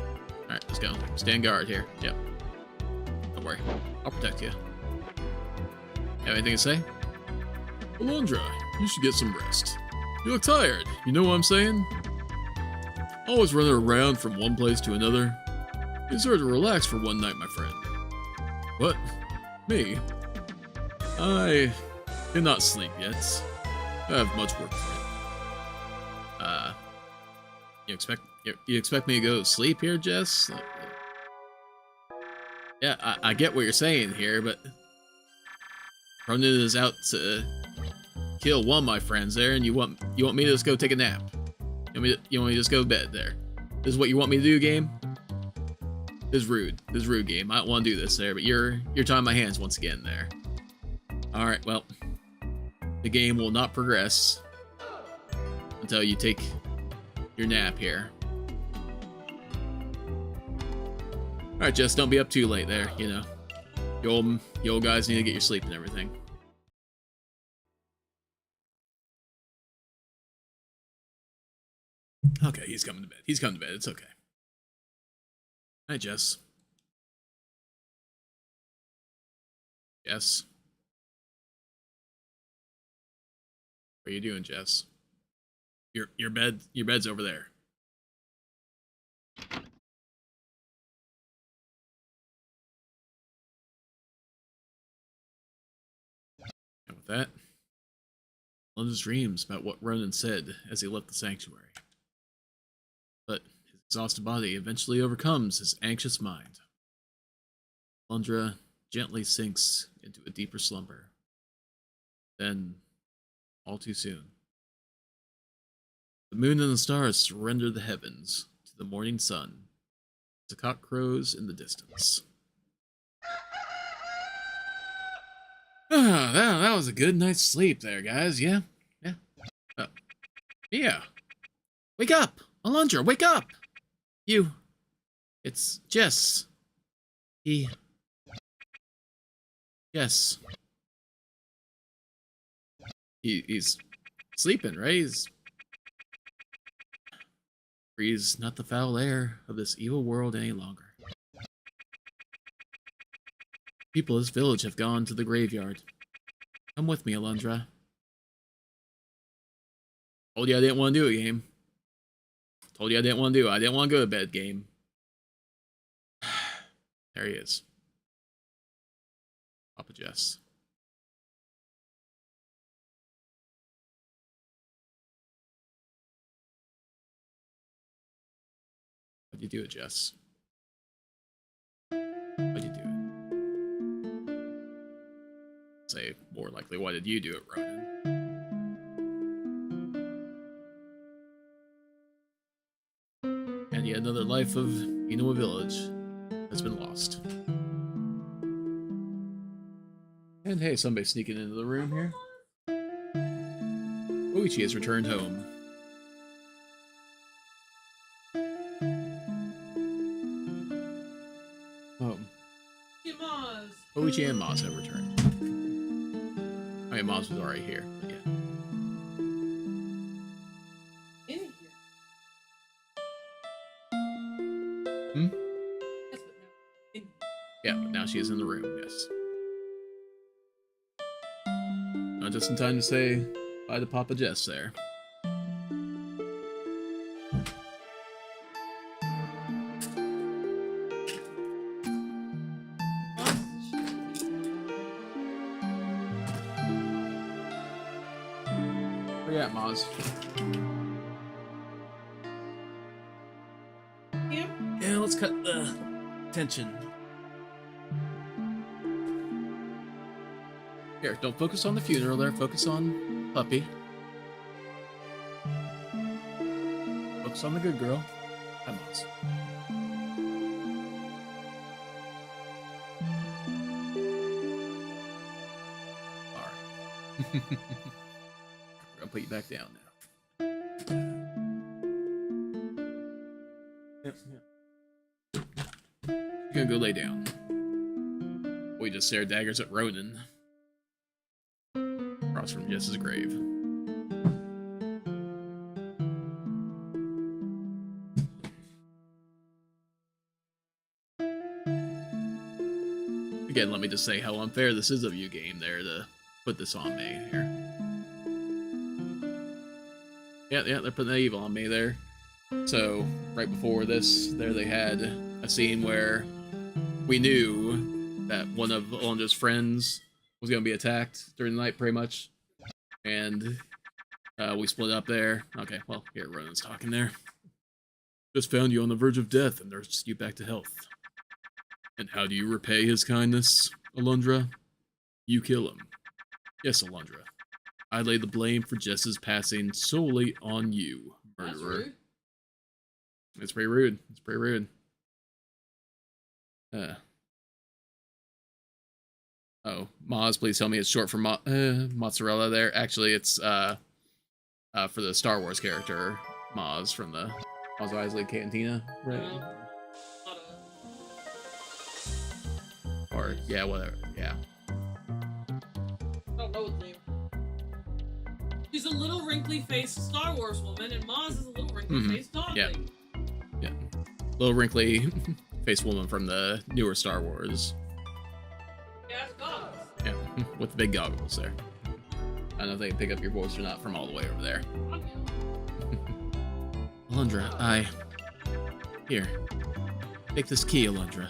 Alright, let's go. Stand guard here. Yep. Don't worry. I'll protect you. Have anything to say? Alundra, you should get some rest. You look tired. You know what I'm saying? Always running around from one place to another. You deserve to relax for one night, my friend. What? Me? I cannot sleep yet. I have much work for it. You expect me to go to sleep here, Jess? Yeah, I get what you're saying here, but Ronan is out to kill one of my friends there, and you want me to just go take a nap? You want me to just go to bed there? This is what you want me to do, game? This is rude. This is rude, game. I don't want to do this there, but you're tying my hands once again there. Alright, well, the game will not progress until you take your nap here. Alright, Jess, don't be up too late there, you know. You old guys need to get your sleep and everything. Okay, he's coming to bed. He's coming to bed. It's okay. Hi, Jess. Jess. What are you doing, Jess? Your bed's over there. And with that, Alundra's dreams about what Ronan said as he left the sanctuary. But his exhausted body eventually overcomes his anxious mind. Alundra gently sinks into a deeper slumber. Then, all too soon, the moon and the stars surrender the heavens to the morning sun as a cock crows in the distance. Ah, that was a good night's sleep there, guys. Yeah. Yeah. Wake up! Alundra, wake up! It's Jess. Jess. He's sleeping, right? Breathes not the foul air of this evil world any longer. People of this village have gone to the graveyard. Come with me, Alundra. Told you I didn't want to do it, game. Told you I didn't want to do it. I didn't want to go to bed, game. There he is. Papa Jess. How'd you do it, Jess? How'd you do it? Say more likely, why did you do it, Ronan? And yet another life of Inoa village has been lost. And hey, somebody's sneaking into the room here. Poichi has returned home. Poichi and Maz have returned. I mean, Maz was already here, but yeah. In here? Hmm? Yes, but now in here. Yeah, but now she is in the room, yes. Not just in time to say bye to Papa Jess there. you at, Maz? Yeah. Yeah, let's cut the tension. Here, don't focus on the funeral there. Focus on Puppy. Focus on the good girl. Hi, Maz. Alright. We're gonna put you back down now. You're gonna go lay down. We just stare daggers at Ronan. Across from Jess's grave. Again, let me just say how unfair this is of you, game, there, to put this on me here. Yeah, they're putting the evil on me there. So, right before this, there they had a scene where we knew that one of Alundra's friends was going to be attacked during the night, pretty much. And we split up there. Okay, well, here, Ronan's talking there. Just found you on the verge of death and nursed you back to health. And how do you repay his kindness, Alundra? You kill him. Yes, Alundra. I lay the blame for Jess's passing solely on you, murderer. That's rude. It's pretty rude. It's pretty rude. Oh, Maz, please tell me it's short for mozzarella there. Actually, it's for the Star Wars character, Maz, from the Maz Eisley Cantina, right? Or, yeah, whatever, yeah. I don't know his name. She's a little wrinkly-faced Star Wars woman, and Maz is a little wrinkly-faced dog Yeah. lady. Yeah. Little wrinkly faced woman from the newer Star Wars. Yeah, it's dogs. Yeah, with the big goggles there. I don't know if they can pick up your voice or not from all the way over there. Alundra, Here. Take this key, Alundra.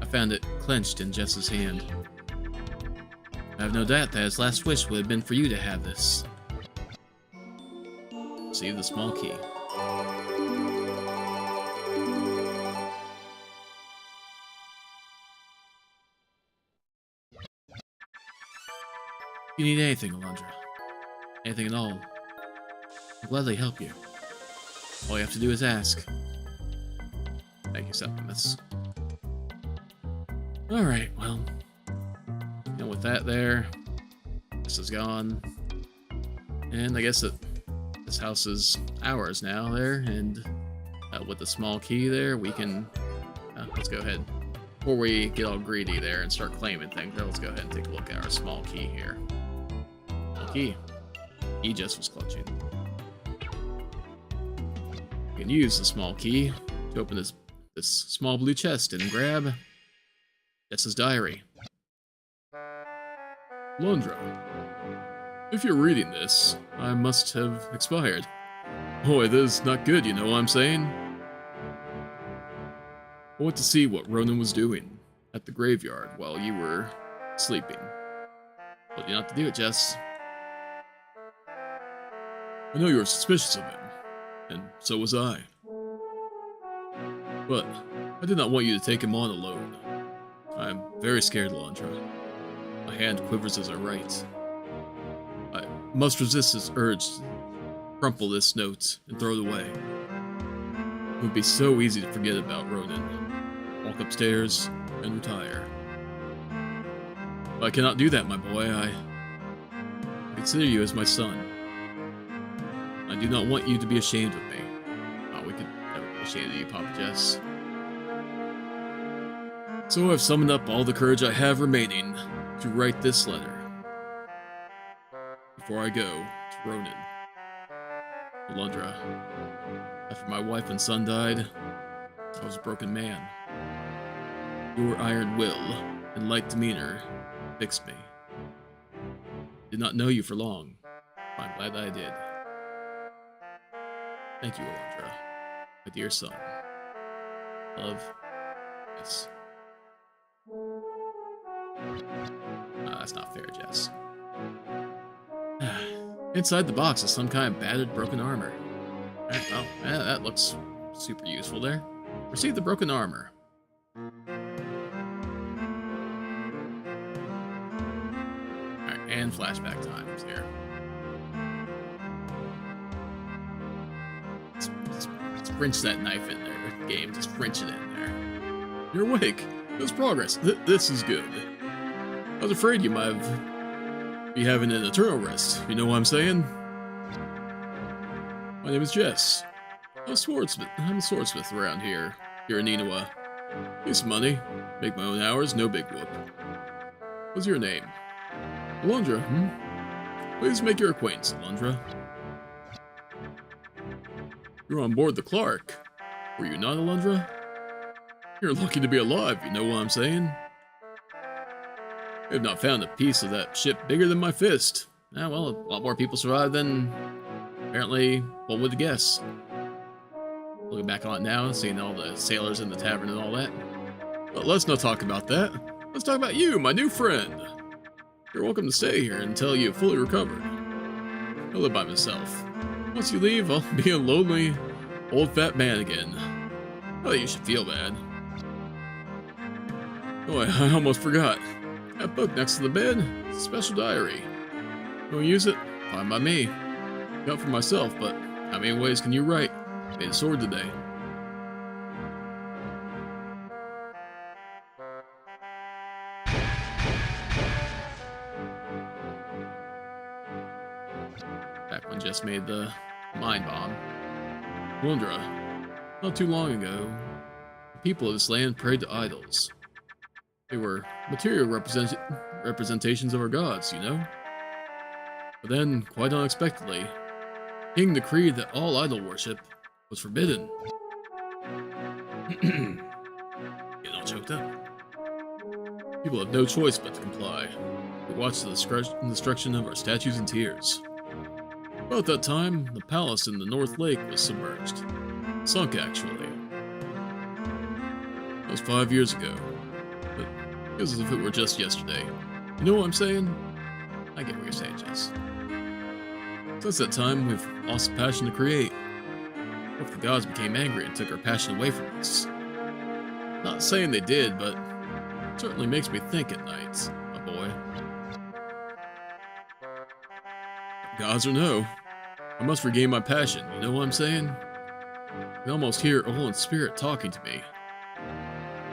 I found it clenched in Jess's hand. I have no doubt that his last wish would have been for you to have this. See the small key. If you need anything, Alundra, anything at all, I'll gladly help you. All you have to do is ask. Thank you, Septimus. Alright, well, with that there, this is gone. And I guess that this house is ours now there, and with the small key there, we can, let's go ahead. Before we get all greedy there and start claiming things, let's go ahead and take a look at our small key here. Small key. He just was clutching. You can use the small key to open this small blue chest and grab Jess's diary. Alundra, if you're reading this, I must have expired. Boy, this is not good, you know what I'm saying? I went to see what Ronan was doing at the graveyard while you were sleeping. Told you not to do it, Jess. I know you were suspicious of him, and so was I. But I did not want you to take him on alone. I am very scared, Alundra. My hand quivers as I write. I must resist this urge to crumple this note and throw it away. It would be so easy to forget about Ronan, walk upstairs, and retire. But I cannot do that, my boy. I consider you as my son. I do not want you to be ashamed of me. Oh, we could never be ashamed of you, Papa Jess. So I've summoned up all the courage I have remaining to write this letter. Before I go to Ronan. Alundra, after my wife and son died, I was a broken man. Your iron will and light demeanor fixed me. Did not know you for long. I'm glad that I did. Thank you, Alundra, my dear son. Love, yes. That's not fair, Jess. Inside the box is some kind of battered, broken armor. Alright, well, that looks super useful there. Receive the broken armor. Alright, and flashback times here. Let's wrench that knife in there. Game, just wrench it in there. You're awake. There's progress. This is good. I was afraid you might be having an eternal rest. You know what I'm saying? My name is Jess. I'm a swordsmith around here in Inoa. Need some money. Make my own hours, no big whoop. What's your name? Alundra, Please make your acquaintance, Alundra. You're on board the Clark. Were you not, Alundra? You're lucky to be alive, you know what I'm saying? We have not found a piece of that ship bigger than my fist. Ah, well, a lot more people survived than apparently one would guess. Looking back on it now, seeing all the sailors in the tavern and all that. But let's not talk about that. Let's talk about you, my new friend. You're welcome to stay here until you've fully recovered. I live by myself. Once you leave, I'll be a lonely, old fat man again. Oh, you should feel bad. Oh, I almost forgot. That book next to the bed, it's a special diary. Don't use it? Fine by me. Not for myself, but how many ways can you write? Made a sword today. Back when Jess made the mind bomb. Alundra, not too long ago, the people of this land prayed to idols. They were material representations of our gods, you know? But then, quite unexpectedly, the king decreed that all idol worship was forbidden. Getting all choked up. People have no choice but to comply. We watch the destruction of our statues in tears. About that time, the palace in the North Lake was submerged. Sunk, actually. That was 5 years ago. But it feels as if it were just yesterday. You know what I'm saying? I get what you're saying, Jess. Since that time, we've lost the passion to create. What if the gods became angry and took our passion away from us? Not saying they did, but it certainly makes me think at night, my boy. Gods or no, I must regain my passion, you know what I'm saying? I can almost hear Olin's spirit talking to me,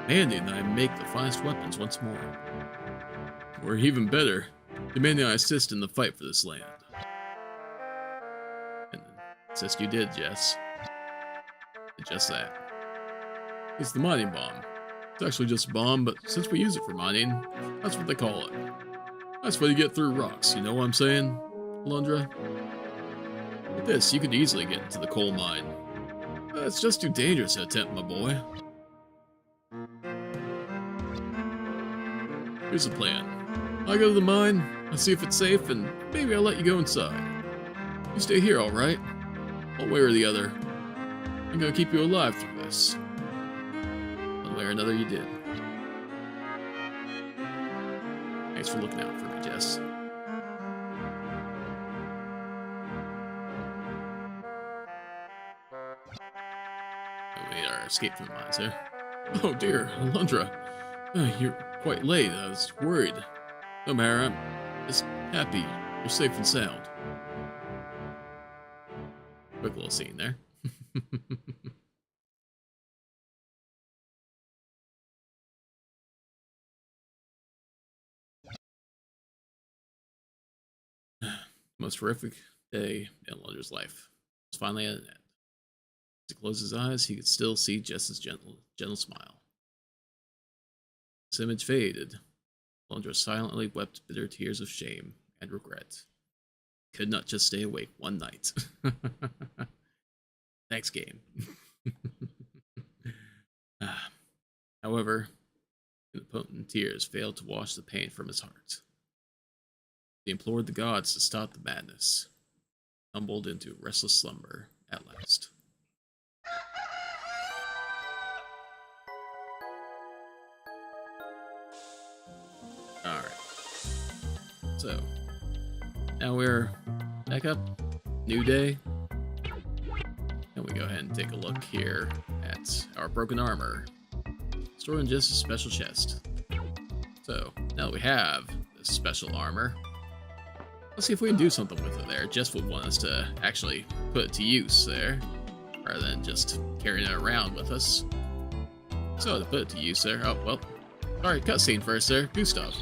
demanding that I make the finest weapons once more. Or even better, demanding I assist in the fight for this land. And insist you did, Jess. And just that. It's the mining bomb. It's actually just a bomb, but since we use it for mining, that's what they call it. That's why you get through rocks, you know what I'm saying, Alundra? With this, you could easily get into the coal mine. It's just too dangerous to attempt, my boy. Here's the plan. I go to the mine, I see if it's safe, and maybe I'll let you go inside. You stay here, alright? One way or the other. I'm gonna keep you alive through this. One way or another, you did. Thanks for looking out for me, Jess. We made our escape from the mines there. Oh dear, Alundra. You're quite late. I was worried. No matter, I'm just happy you're safe and sound. Quick little scene there. Most horrific day in Alundra's life was finally at an end. As he closed his eyes, he could still see Jess's gentle smile. This image faded. Alundra silently wept bitter tears of shame and regret. He could not just stay awake one night. Thanks, game. However, the potent tears failed to wash the pain from his heart. He implored the gods to stop the madness. Tumbled into restless slumber at last. Alright. So, now we're back up. New day. And we go ahead and take a look here at our broken armor. Stored in just a special chest. So, now that we have this special armor, let's see if we can do something with it there. Jess would want us to actually put it to use there, rather than just carrying it around with us. So, to put it to use there, oh, well, alright, cutscene first there, Gustav.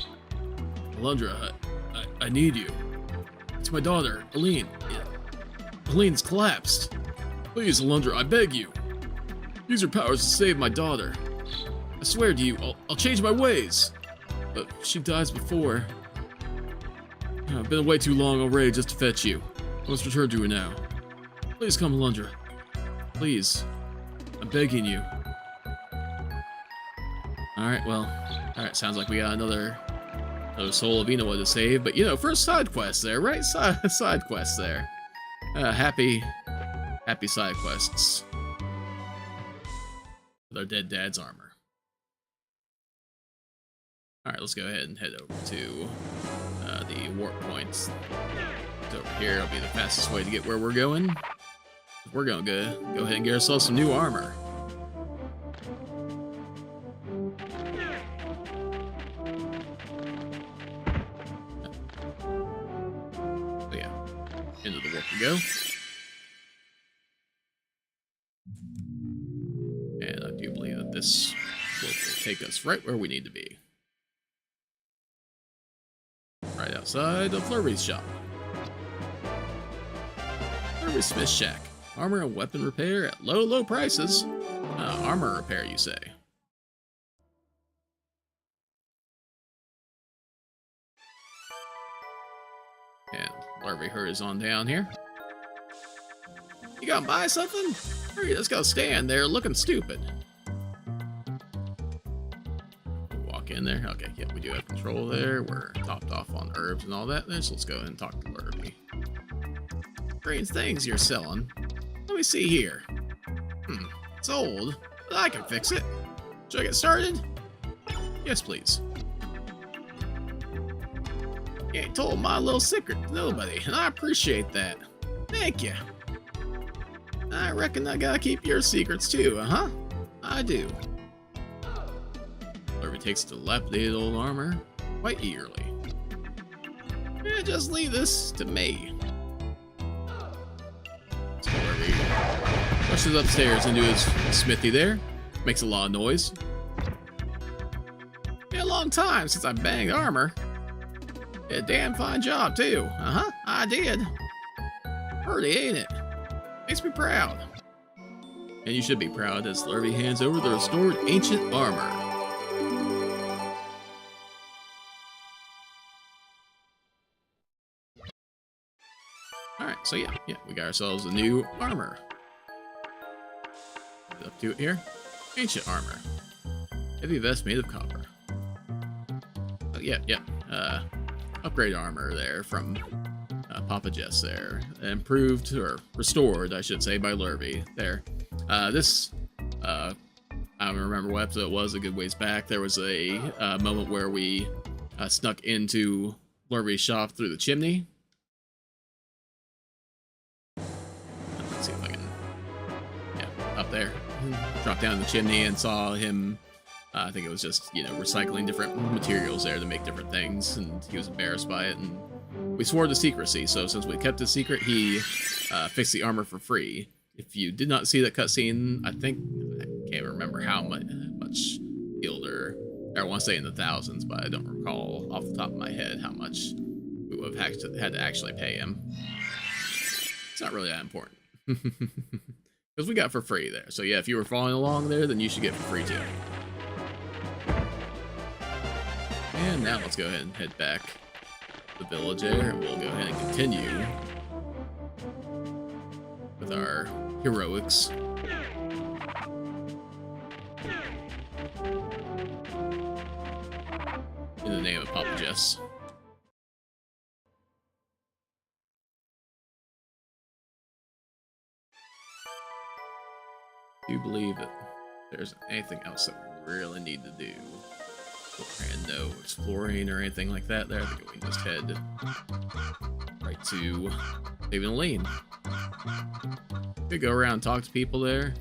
Alundra, I need you. It's my daughter, Aline. Aline's collapsed. Please, Alundra, I beg you. Use your powers to save my daughter. I swear to you, I'll change my ways. But she dies before. I've been away too long already just to fetch you. I must return to her now. Please come, Alundra. Please. I'm begging you. Alright, well. Alright, sounds like we got another soul of Inoa to save. But, you know, first side quest there, right? Side quest there. Happy side quests. With our dead dad's armor. Alright, let's go ahead and head over to the warp points. It's over here. It'll be the fastest way to get where we're going. We're going to go ahead and get ourselves some new armor. So yeah, into the warp we go. And I do believe that this will take us right where we need to be. Right outside of Flurry's shop. Flurry's Smith Shack. Armor and weapon repair at low prices. Armor repair, you say? And Flurry hurries on down here. You gonna buy something? Or you just gonna stand there looking stupid? Walk in there. Okay, yeah, we do have control there. We're topped off on herbs and all that there, so let's go ahead and talk to Flurry. Strange things you're selling. Let me see here. It's old, but I can fix it. Should I get started? Yes, please. You ain't told my little secret to nobody, and I appreciate that. Thank you. I reckon I gotta keep your secrets too, uh-huh? I do. Flurry takes the dilapidated old armor quite eagerly. Yeah, just leave this to me. So Flurry rushes upstairs into his smithy there. Makes a lot of noise. Been a long time since I banged armor. Did a damn fine job too. Uh-huh, I did. Pretty, ain't it? Makes me proud. And you should be proud as Flurry hands over the restored ancient armor. Alright, so yeah, we got ourselves a new armor. Up to it here. Ancient armor. Heavy vest made of copper. Oh, yeah. Upgrade armor there from Papa Jess there. Improved, or restored, I should say, by Lurvy there. This, I don't remember what episode it was a good ways back. There was a moment where we snuck into Lurvy's shop through the chimney. Let's see if I can... Yeah, up there. Dropped down the chimney and saw him... I think it was just, you know, recycling different materials there to make different things, and he was embarrassed by it, and we swore to secrecy, so since we kept it secret, he fixed the armor for free. If you did not see that cutscene, I can't remember how much Gilder, I want to say in the thousands, but I don't recall off the top of my head how much we would have had to actually pay him. It's not really that important. Because we got for free there. So yeah, if you were following along there, then you should get for free too. And now let's go ahead and head back to the village there, and we'll go ahead and continue with our heroics. In the name of Papa Jess. Do you believe that there's anything else that we really need to do? And no exploring or anything like that there. I think we can just head right to Saving Aline. Could go around and talk to people there.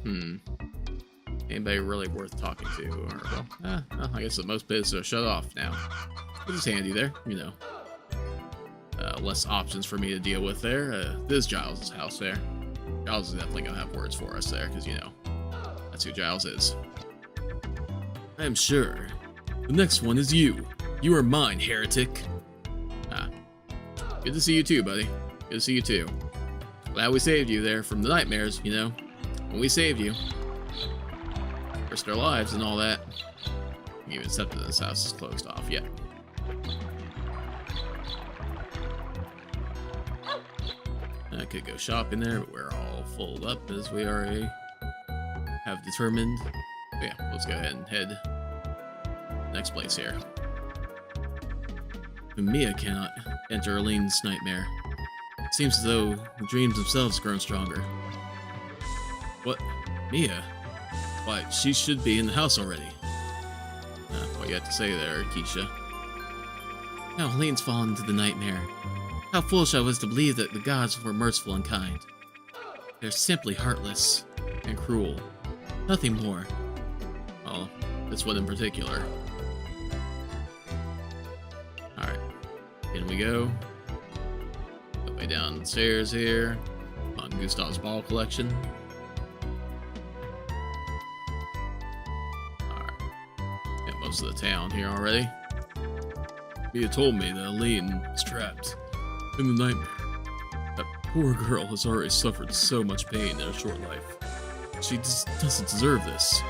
Anybody really worth talking to? Or, well, I guess the most bits are shut off now. Which is handy there, you know. Less options for me to deal with there. This is Giles' house there. Giles is definitely gonna have words for us there, because, you know, that's who Giles is. I am sure. The next one is you. You are mine, heretic. Good to see you too, buddy. Good to see you too. Glad we saved you there from the nightmares, you know. When we saved you. Risked our lives and all that. Even septic in this house is closed off yet. I could go shopping there, but we're all full up as we already have determined. But yeah, let's go ahead and head next place here. Mia cannot enter Aline's nightmare. It seems as though the dreams themselves have grown stronger. What? Mia? Why, she should be in the house already. What you have to say there, Keisha? Now Aline's fallen into the nightmare. How foolish I was to believe that the gods were merciful and kind. They're simply heartless and cruel. Nothing more. Well, this one in particular. Alright, in we go. Go way downstairs here. On Gustav's ball collection. Alright. Got most of the town here already. Mia told me that Aline is trapped in the nightmare. That poor girl has already suffered so much pain in a short life. She doesn't deserve this.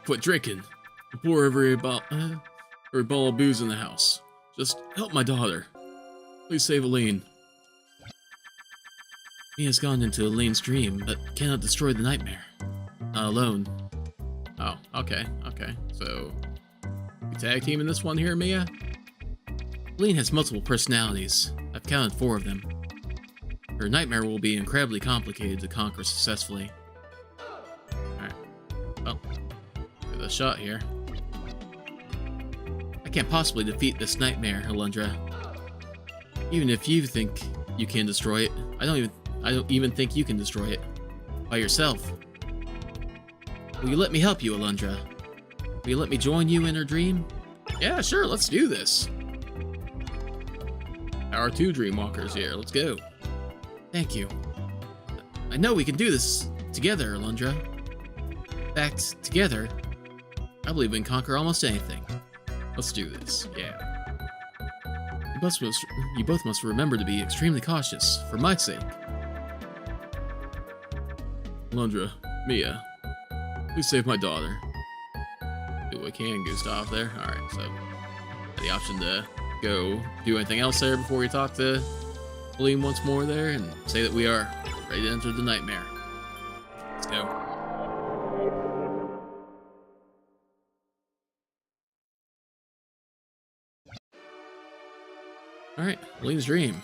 Quit drinking. Pour every bottle of booze in the house. Just help my daughter. Please save Aline. Mia's gone into Aline's dream, but cannot destroy the nightmare. Not alone. Oh, okay. So, we tag team in this one here, Mia? Aline has multiple personalities. I've counted 4 of them. Her nightmare will be incredibly complicated to conquer successfully. Alright. Well, give it a shot here. I can't possibly defeat this nightmare, Alundra. Even if you think you can destroy it, I don't even think you can destroy it. By yourself. Will you let me help you, Alundra? Will you let me join you in her dream? Yeah, sure, let's do this. Our 2 Dreamwalkers here, let's go. Thank you. I know we can do this together, Alundra. In fact, together, I believe we can conquer almost anything. Let's do this, yeah. You both must remember to be extremely cautious, for my sake. Alundra, Mia, please save my daughter. Do what we can, Gustav there. Alright, so the option to go do anything else there before we talk to Aline once more there and say that we are ready to enter the nightmare. Let's go. Alright, Aline's dream.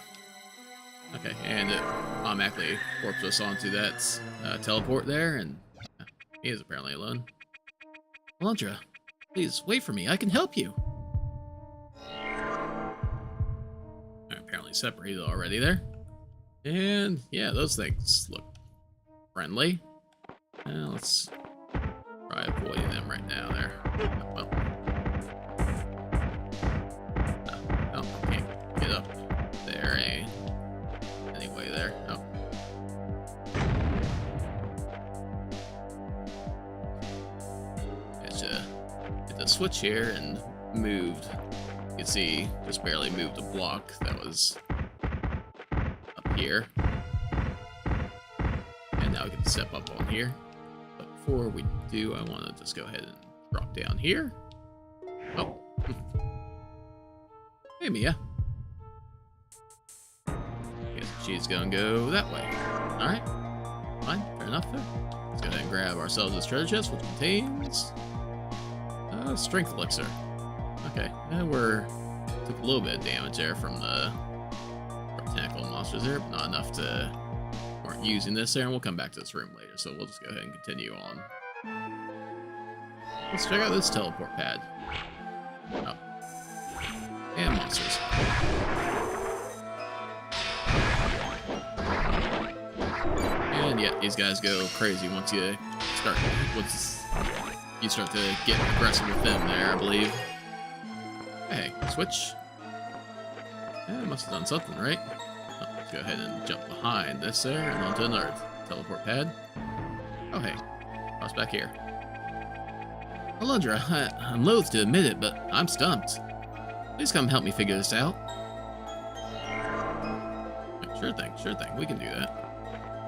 Okay, and it automatically warps us onto that teleport there, and he is apparently alone. Alundra, please wait for me, I can help you. Apparently separated already there. And yeah, those things look friendly. Let's try avoiding them right now there. Well. Oh, I can't get up there anyway there. Oh. Hit the switch here and moved. You can see, just barely moved a block that was up here. And now we can step up on here. But before we do, I want to just go ahead and drop down here. Oh. Hey, Mia. Guess she's gonna go that way. Alright. Fine, fair enough there. Let's go ahead and grab ourselves this treasure chest, which contains strength elixir. Okay, took a little bit of damage there from the tentacle monsters there, but not enough to warrant using this there, and we'll come back to this room later, so we'll just go ahead and continue on. Let's check out this teleport pad. Oh. And monsters. And yeah, these guys go crazy once you start to get aggressive with them there, I believe. Hey, switch. Yeah, I must have done something, right? Oh, let's go ahead and jump behind this there and onto another teleport pad. Oh, hey. Cross back here. Alundra, I'm loath to admit it, but I'm stumped. Please come help me figure this out. Sure thing. We can do that.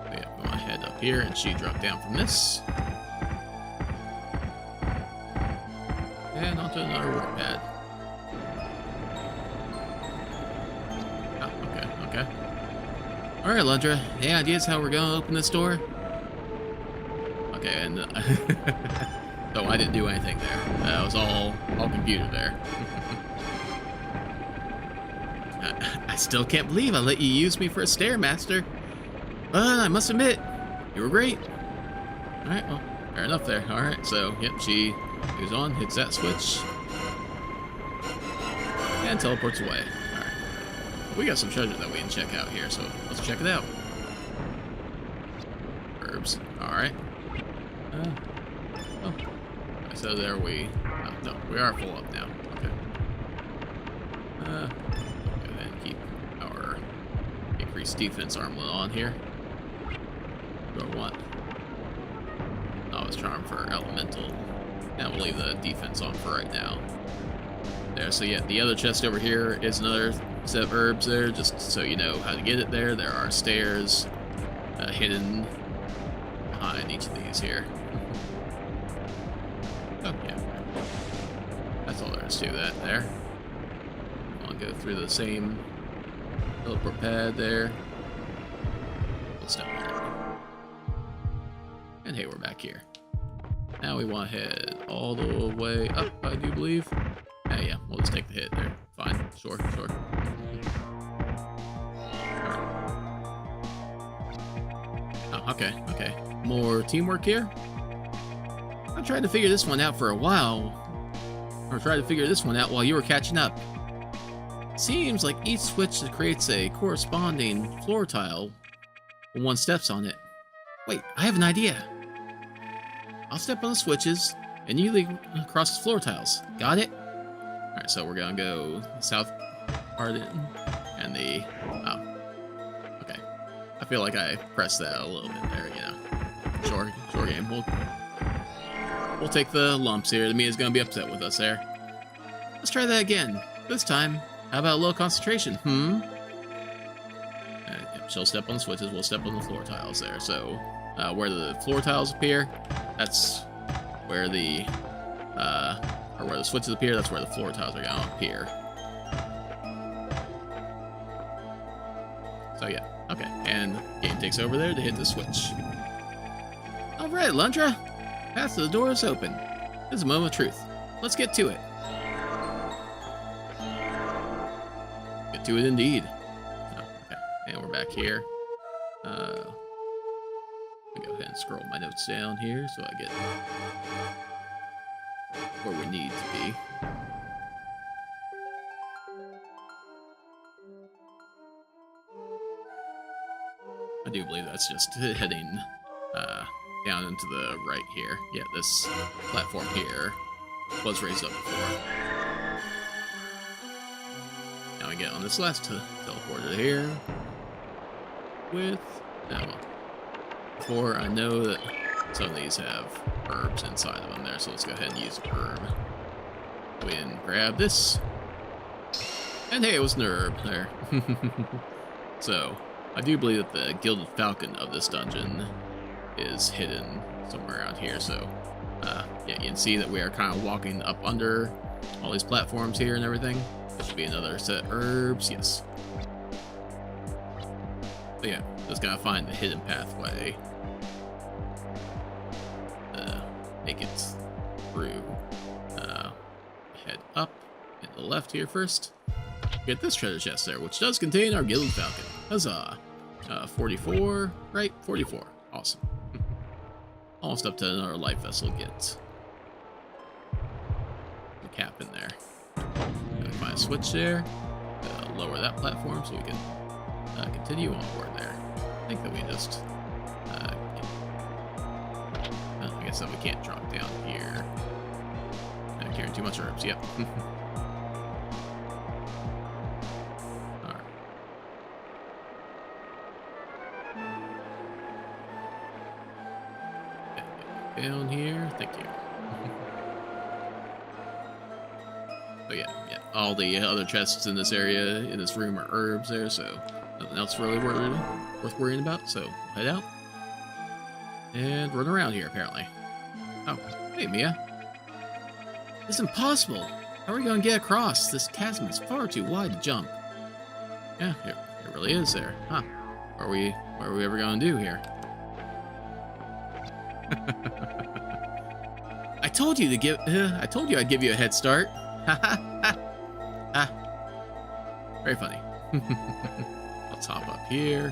So yeah, go ahead up here, and she dropped down from this. And onto another warp pad. Oh, okay. Alright, Alundra, any ideas how we're gonna open this door? Okay, and so I didn't do anything there. It was all computer there. I still can't believe I let you use me for a Stairmaster. But I must admit, you were great. Alright, well, fair enough there. Alright, so, yep, she goes on, hits that switch, and teleports away. Alright. We got some treasure that we can check out here, so let's check it out. Herbs. Alright. Oh. So there we... Oh, no, we are full up now. Okay. Go ahead and keep our increased defense armlet on here. Or what? Oh, it's charm for elemental. Yeah, we'll leave the defense on for right now. There, so yeah, the other chest over here is another set of herbs there, just so you know how to get it there. There are stairs hidden behind each of these here. Oh, yeah. That's all there is to that there. I'll go through the same teleport pad there. Let's step on it. And hey, we're back here. Now we want to head all the way up, I do believe. Yeah, we'll just take the hit there. Fine, sure. Oh, okay. More teamwork here. I tried to figure this one out for a while. Or tried to figure this one out while you were catching up. Seems like each switch creates a corresponding floor tile when one steps on it. Wait, I have an idea. I'll step on the switches, and you lead across the floor tiles. Got it? Alright, so we're gonna go south part and the... Oh. Okay. I feel like I pressed that a little bit there, you know. Short game. We'll take the lumps here. The Mia's gonna be upset with us there. Let's try that again. This time, how about low concentration? She'll step on the switches, we'll step on the floor tiles there. So, where the floor tiles appear, that's where the, or where the switches appear, that's where the floor tiles are gonna appear. So yeah, okay, and game takes over there to hit the switch. Alright, Alundra, path to the door is open. This is a moment of truth. Let's get to it. Get to it indeed. And we're back here. Let me go ahead and scroll my notes down here so I get where we need to be. I do believe that's just heading down into the right here. Yeah, this platform here was raised up before. Now we get on this last teleporter here. Before I know that some of these have herbs inside of them there, so let's go ahead and use a herb. Go ahead and grab this. And hey, it was an herb there. So, I do believe that the Gilded Falcon of this dungeon is hidden somewhere around here, so yeah, you can see that we are kind of walking up under all these platforms here and everything. There should be another set of herbs, yes. So yeah, just gotta find the hidden pathway. Make it through. Head up and to the left here first. Get this treasure chest there, which does contain our Gilded Falcon. Huzzah! 44, right? 44. Awesome. Almost up to another life vessel get. The cap in there. Gotta find a switch there. Lower that platform so we can continue onward there. I think that we just guess that we can't drop down here. I'm carrying too much herbs, yep. Alright. Down here, thank you. But yeah, all the other chests in this area, in this room, are herbs there, so nothing else really worth worrying about, so head out. And run around here, apparently. Oh, hey, Mia. It's impossible! How are we going to get across? This chasm is far too wide to jump. Yeah, it really is there. Huh. What are we ever going to do here? I told you I'd give you a head start. Very funny. Let's hop up here,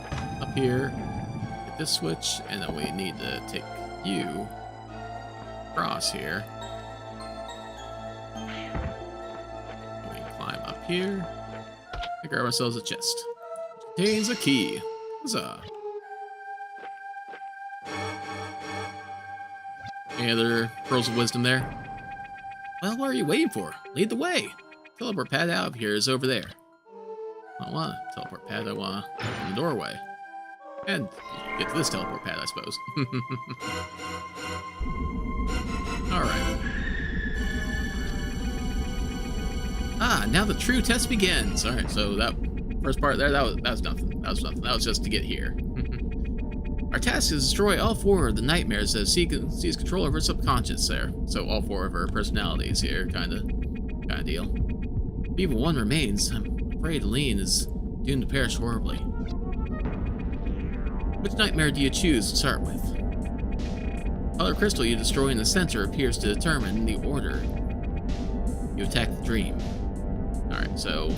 hit this switch, and then we need to take you across here. We can climb up here and grab ourselves a chest. Contains a key. Huzzah. Any other pearls of wisdom there? Well, what are you waiting for? Lead the way. Teleport pad out of here is over there. I don't want a teleport pad, I want in the doorway. And get to this teleport pad, I suppose. Alright. Ah, now the true test begins. Alright, so that first part there, that was nothing. That was nothing. That was just to get here. Our task is to destroy all 4 of the nightmares that sees control over subconscious there. So all 4 of her personalities here, kinda deal. If even one remains, I'm afraid Aline is doomed to perish horribly. Which nightmare do you choose to start with? Color crystal you destroy in the center appears to determine the order you attack the dream. Alright, so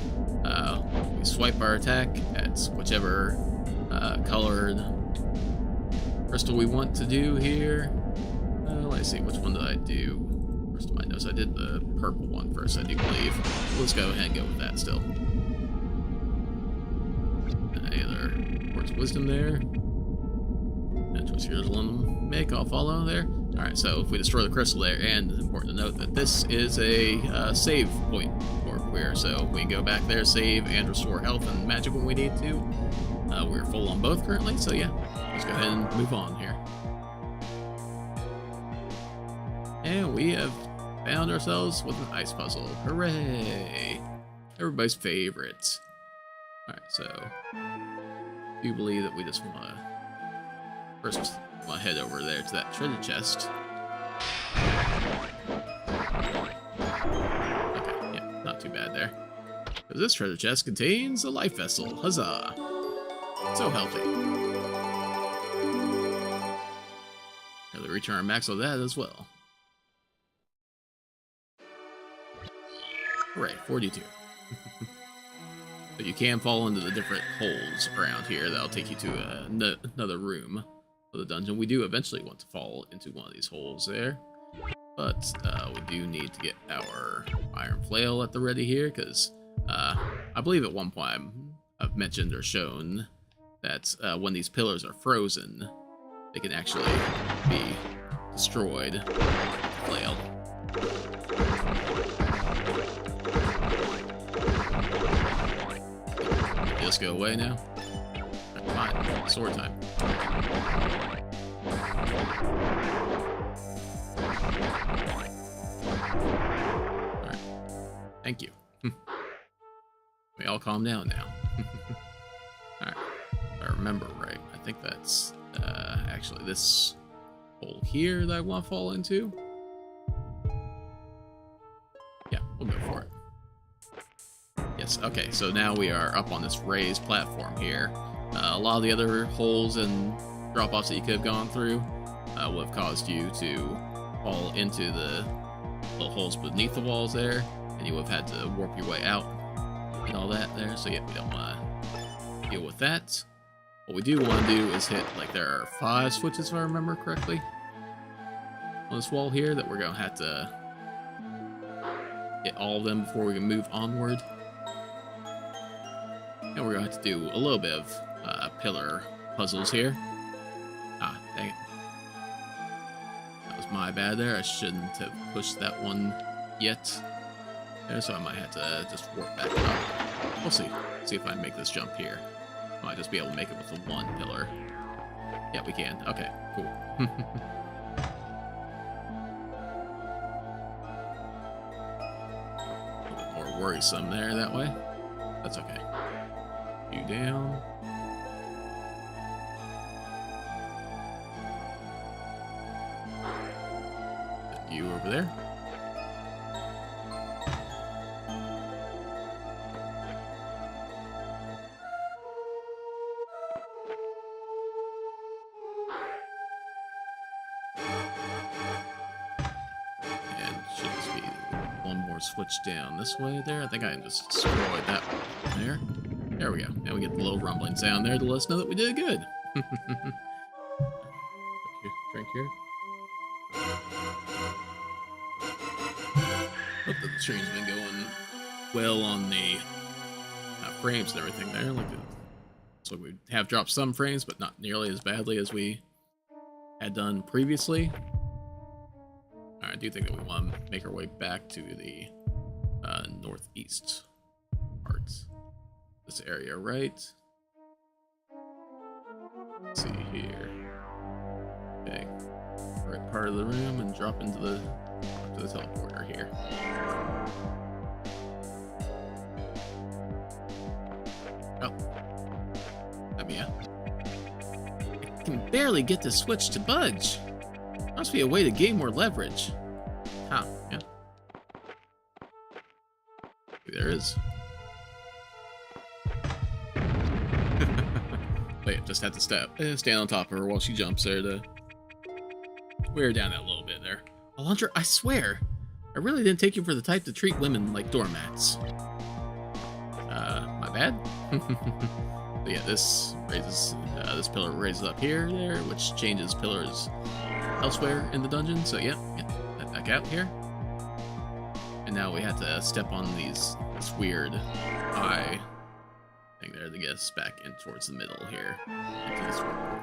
we swipe our attack at whichever colored crystal we want to do here. Let's see, which one did I do? First of my notes, I did the purple one first, I do believe. Let's go ahead and go with that still. Any other words of wisdom there? And choice here's one make, I'll follow there. Alright, so if we destroy the crystal there, and it's important to note that this is a save point for Queer, so we can go back there, save, and restore health and magic when we need to. We're full on both currently, so yeah. Let's go ahead and move on here. And we have found ourselves with an ice puzzle. Hooray! Everybody's favorite. Alright, so do you believe that we just want to first head over there to that treasure chest? Okay, yeah, not too bad there. Because this treasure chest contains a life vessel. Huzzah! So healthy. Now we return our max of that as well. Hooray, 42. But you can fall into the different holes around here. That'll take you to another room of the dungeon. We do eventually want to fall into one of these holes there. But we do need to get our iron flail at the ready here, because I believe at one point I've mentioned or shown that when these pillars are frozen, they can actually be destroyed with the flail. Just go away now? Right, fine, sword time. Alright, thank you. We all calm down now. Alright, if I remember right, I think that's actually this hole here that I want to fall into. Yeah, we'll go for it. Yes, okay, so now we are up on this raised platform here. A lot of the other holes and drop-offs that you could have gone through would have caused you to fall into the little holes beneath the walls there, and you would have had to warp your way out and all that there, so yeah, we don't want to deal with that. What we do want to do is hit, like, there are 5 switches, if I remember correctly, on this wall here that we're going to have to hit all of them before we can move onward. And we're going to have to do a little bit of pillar puzzles here. Ah, dang it. That was my bad there. I shouldn't have pushed that one yet. There, so I might have to just warp back up. We'll see. See if I can make this jump here. I might just be able to make it with the one pillar. Yeah, we can. Okay, cool. A little bit more worrisome there that way. That's okay. You down. You over there. And should just be one more switch down this way there. I think I can just destroy that one there. There we go. Now we get the little rumbling sound there to let us know that we did good. Drink here. Hope that the stream's been going well on the frames and everything there. So we have dropped some frames, but not nearly as badly as we had done previously. I do think that we want to make our way back to the northeast part. This area, right? Let's see here. Okay, right part of the room and drop into the teleporter here. Oh, let me out. I can barely get the switch to budge. Must be a way to gain more leverage. Huh? Yeah. There is. Wait, just had to stand on top of her while she jumps there to wear her down that little bit there. Alundra, I swear, I really didn't take you for the type to treat women like doormats. My bad. But yeah, this raises this pillar raises up here, there, which changes pillars elsewhere in the dungeon. So yeah, get that back out here. And now we have to step on this weird eye thing there to get us back in towards the middle here into this world.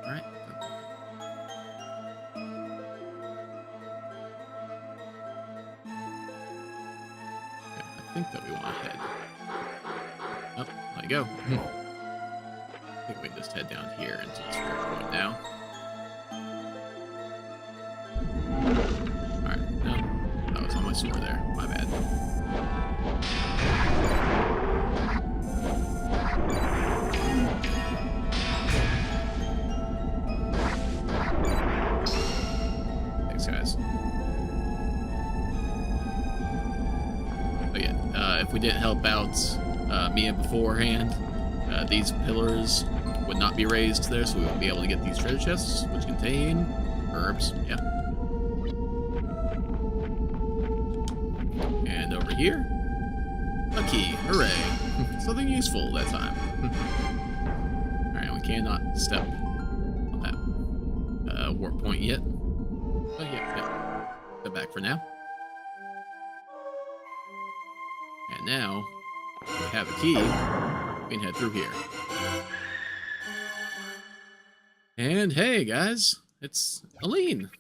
Alright. Okay, I think that we want to head. Oh, there you go. I think we can just head down here into this weird point now. Alright, no. I was on my sword there. My bad. Thanks, guys. Oh yeah, if we didn't help out Mia beforehand, these pillars would not be raised there, so we won't be able to get these treasure chests, which contain herbs. Yeah. And over here, a key. Hooray! Something useful that time. Alright, we cannot step on that warp point yet. Oh yeah. Step back for now. And now we have a key. We can head through here. And hey, guys, it's Aline.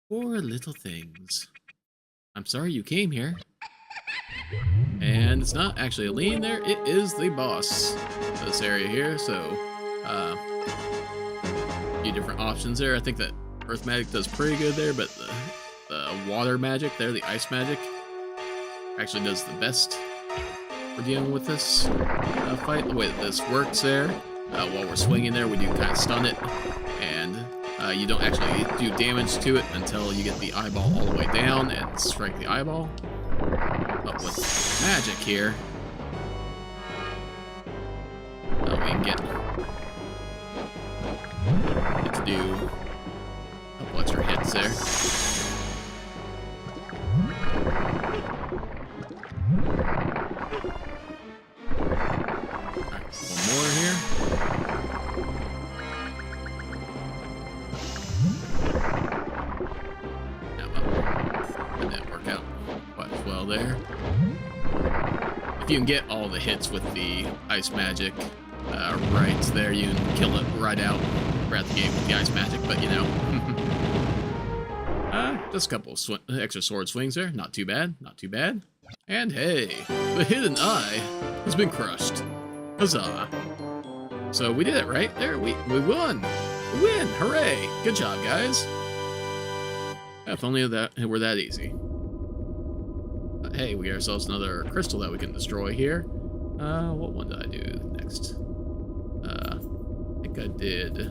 Poor little things. I'm sorry you came here. And it's not actually Aline there, it is the boss of this area here, so a few different options there. I think that Earth Magic does pretty good there, but the Water Magic there, the Ice Magic, actually does the best for dealing with this fight. The way that this works there, while we're swinging there, we do kind of stun it, and you don't actually do damage to it until you get the eyeball all the way down and strike the eyeball. But with magic here, we can get to do a couple extra hits there. Alright, one more here. Yeah, well, didn't work out quite as well there. if you can get all the hits with the ice magic right there, you can kill it right out the gate with the ice magic. But you know, just a couple of extra sword swings there. Not too bad. Not too bad. And hey, the hidden eye has been crushed. Huzzah! So we did it, right? There, we won! We win! Hooray! Good job, guys! If only that were that easy. But hey, we got ourselves another crystal that we can destroy here. What one did I do next? I think I did this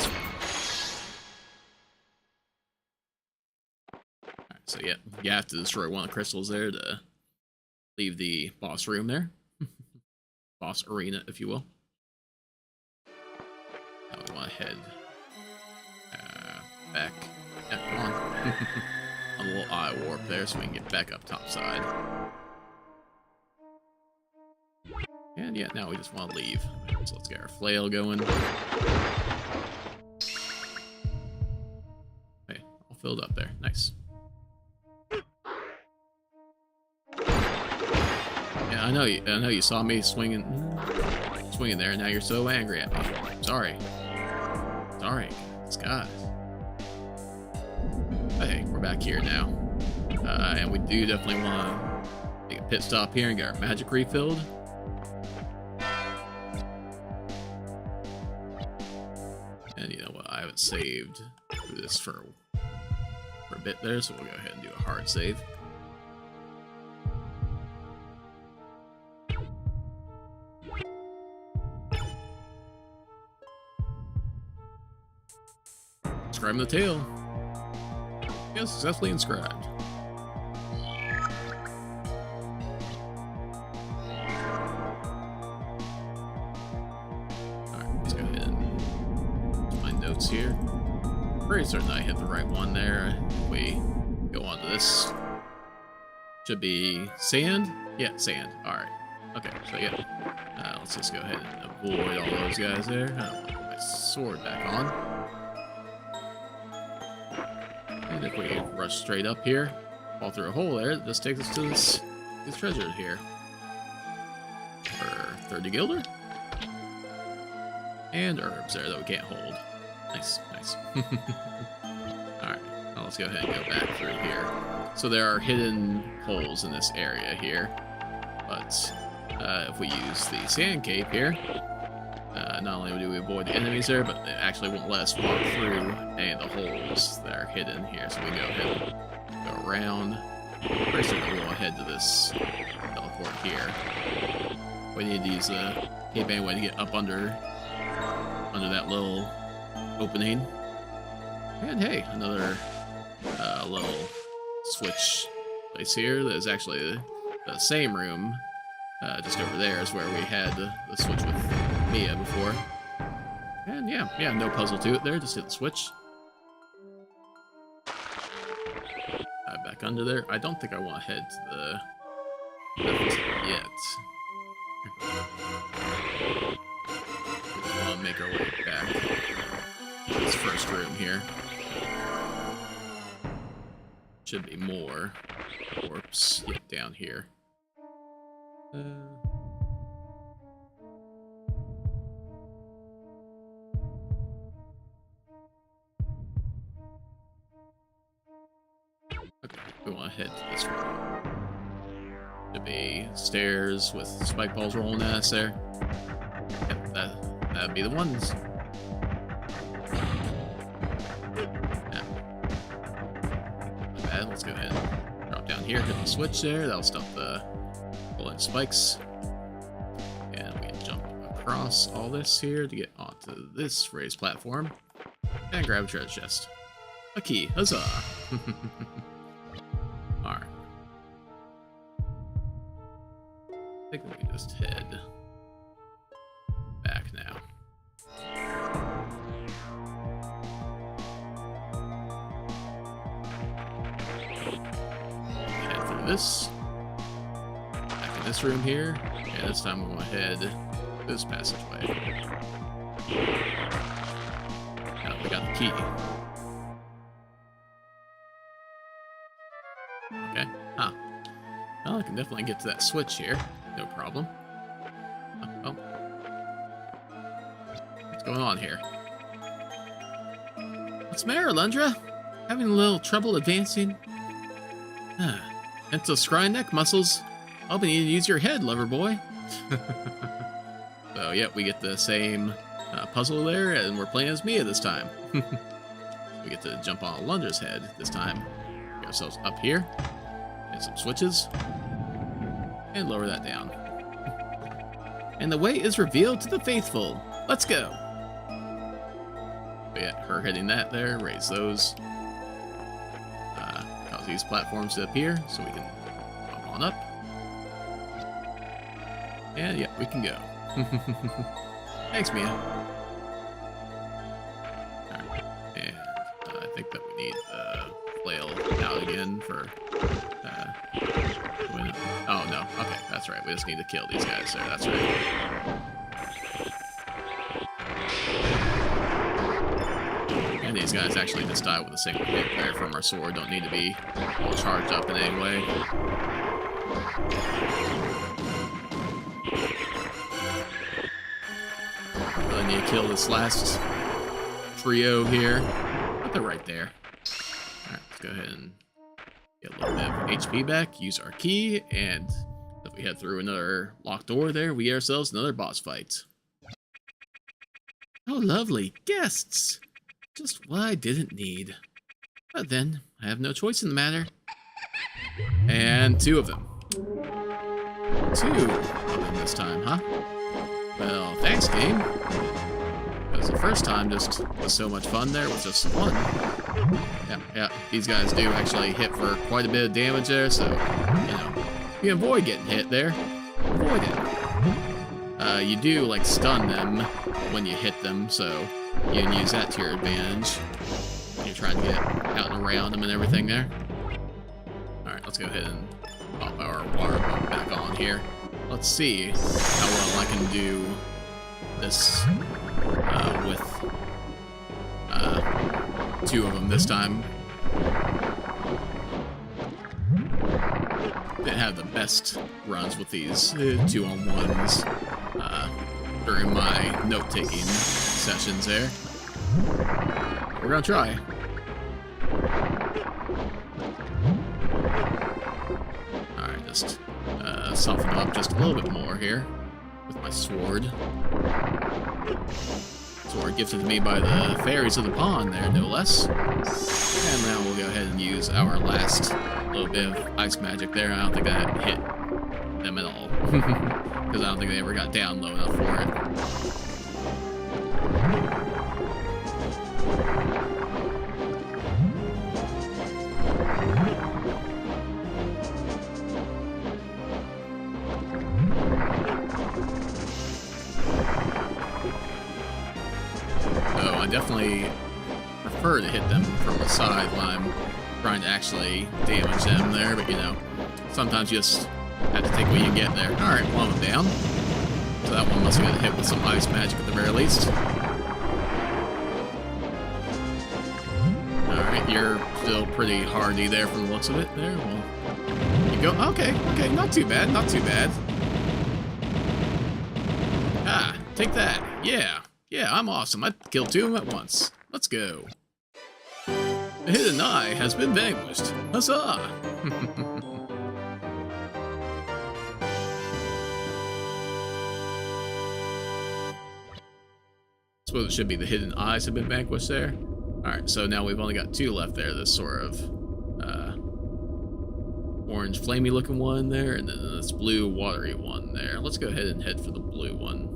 one. Alright, so yeah, you have to destroy one of the crystals there to leave the boss room there. Boss arena, if you will. Now we want to head back. Yeah, come on. A little eye warp there so we can get back up top side. And yeah, now we just want to leave. So let's get our flail going. Hey, all filled up there. Nice. Yeah, I know you saw me swinging there, and now you're so angry at me. Sorry. Scott. Hey, we're back here now. And we do definitely want to take a pit stop here and get our magic refilled. And you know what? I haven't saved this for a bit there, so we'll go ahead and do a hard save. Inscribing the tail. Yes, successfully inscribed. Alright, let's go ahead and find notes here. Pretty certain I hit the right one there. If we go on to this, should be sand? Yeah, sand. Alright. Okay, so yeah. Let's just go ahead and avoid all those guys there. I don't want to put my sword back on. And if we rush straight up here, fall through a hole there, this takes us to this treasure here. For 30 gilder. And herbs there that we can't hold. Nice, nice. Alright, now let's go ahead and go back through here. So there are hidden holes in this area here. But if we use the sand cape here, not only do we avoid the enemies there, but it actually won't let us walk through any of the holes that are hidden here. So we go ahead and go around. First, we'll go ahead to this teleport here. We need to use the cape anyway to get up under that little opening. And hey, another little switch place here that is actually the same room. Just over there is where we had the switch with Mia before. And yeah, no puzzle to it there, just hit the switch. Back under there. I don't think I want to head to the left yet. We just want to make our way back to this first room here. Should be more warps yet down here. Okay, we want to head to this room. Should be stairs with spike balls rolling at us there. Yep, that'd be the ones. Yeah. Not bad. Let's go ahead and drop down here, hit the switch there. That'll stop the bullet spikes. And we can jump across all this here to get onto this raised platform. And grab a treasure chest. A key. Huzzah! Alright. I think we can just head back now. Head through this. Back in this room here. And this time we're going to head this passageway. Now we got the key. Okay. Huh. Well, I can definitely get to that switch here. No problem. Oh. What's going on here? What's the matter, Alundra? Having a little trouble advancing? Mental scry neck muscles. I'll be needing to use your head, lover boy. So, yeah, we get the same puzzle there, and we're playing as Mia this time. We get to jump on Alundra's head this time. Get ourselves up here. Get some switches. And lower that down. And the way is revealed to the faithful. Let's go. But yeah, her hitting that there, raise those. Cause these platforms to appear, so we can hop on up. And yeah, we can go. Thanks, Mia. Alright, and I think that we need the flail out again for... oh, no. Okay, that's right. We just need to kill these guys there. That's right. And these guys actually just die with a single hit there from our sword. Don't need to be all charged up in any way. Really need to kill this last trio here. But they're right there. Alright, let's go ahead and get a little bit of HP back, use our key, and if we head through another locked door there, we get ourselves another boss fight. Oh, lovely. Guests! Just what I didn't need. But then, I have no choice in the matter. And 2 of them. 2 of them this time, huh? Well, thanks, game. Because the first time just was so much fun there with just 1. Yeah, these guys do actually hit for quite a bit of damage there, so, you know, you avoid getting hit there. Avoid it. You do, like, stun them when you hit them, so you can use that to your advantage when you're trying to get out and around them and everything there. Alright, let's go ahead and pop our water pump back on here. Let's see how well I can do this with 2 of them this time. Didn't have the best runs with these 2-on-1s during my note-taking sessions there. We're gonna try. Alright, just soften up just a little bit more here with my sword. Sword gifted to me by the fairies of the pond there, no less. And now we'll go ahead and use our last little bit of ice magic there. I don't think that hit them at all. Because I don't think they ever got down low enough for it. So I definitely prefer to hit them from the side when I'm trying to actually damage them there, but you know, sometimes you just have to take what you can get there. Alright, one of them down. So that one must get hit with some ice magic at the very least. Alright, you're still pretty hardy there from the looks of it there. Well, you go. Okay, not too bad, not too bad. Ah, take that. Yeah, I'm awesome. I killed 2 of them at once. Let's go. The hidden eye has been vanquished. Huzzah! Suppose it should be the hidden eyes have been vanquished there. Alright, so now we've only got 2 left there. This sort of orange flamey looking one there, and then this blue watery one there. Let's go ahead and head for the blue one.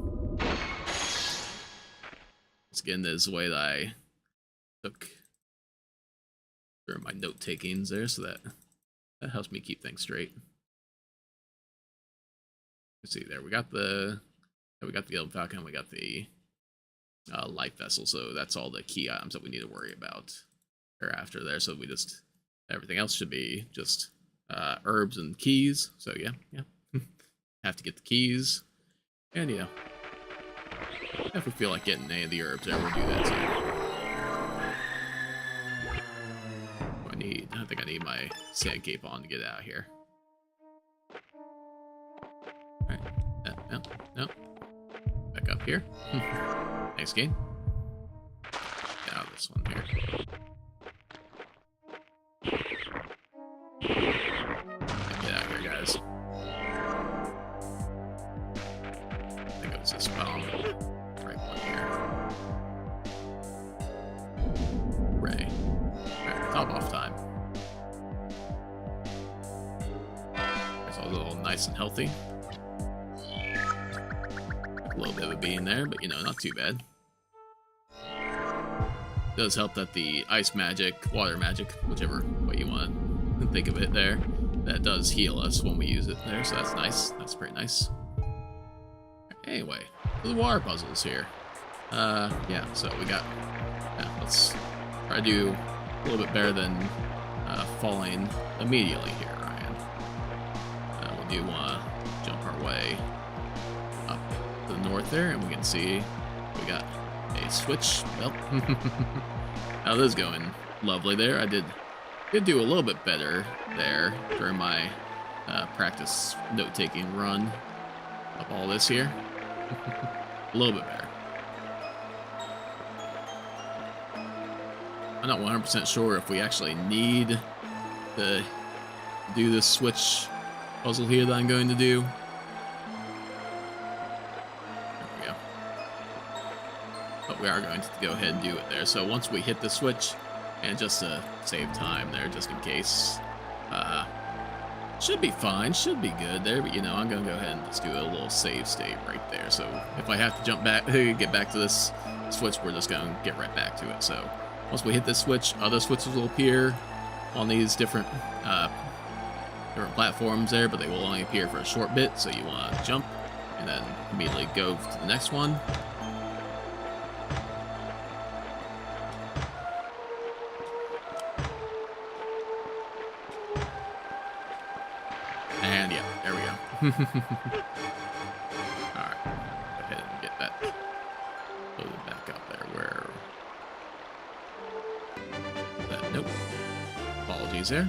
Once again, this is the way that I took during my note takings there, so that helps me keep things straight. Let's see there. We got the Guild Falcon, we got the light vessel, so that's all the key items that we need to worry about thereafter there. So we just everything else should be just herbs and keys. So yeah. Have to get the keys, and yeah, if we feel like getting any of the herbs there, we'll do that too. I think I need my sand cape on to get out of here. here. Next game. Get out of this one here. Get out of here, guys. I think it was this bomb. Right one here. Ray. Alright, top off time. It's all a little nice and healthy. A little bit of a being there, but you know, not too bad. It does help that the ice magic, water magic, whichever way you want to think of it there, that does heal us when we use it there, so that's nice. That's pretty nice. Anyway, the water puzzles here. Yeah, so we got... Yeah, let's try to do a little bit better than falling immediately here, Ryan. We do want to jump our way up to the north there, and we can see we got a switch. Well, how this is going lovely there. I did do a little bit better there during my practice note-taking run of all this here. A little bit better. I'm not 100% sure if we actually need to do this switch puzzle here that I'm going to do. There we go. But we are going to go ahead and do it there. So once we hit the switch, and just to save time there, just in case, should be fine, should be good there, but you know, I'm gonna go ahead and just do a little save state right there. So if I have to jump back, get back to this switch, we're just gonna get right back to it. So once we hit this switch, other switches will appear on these different platforms there, but they will only appear for a short bit, so you want to jump and then immediately go to the next one. And yeah, there we go. Alright, go ahead and get that loaded back up there. Where is that? Nope. Apologies there.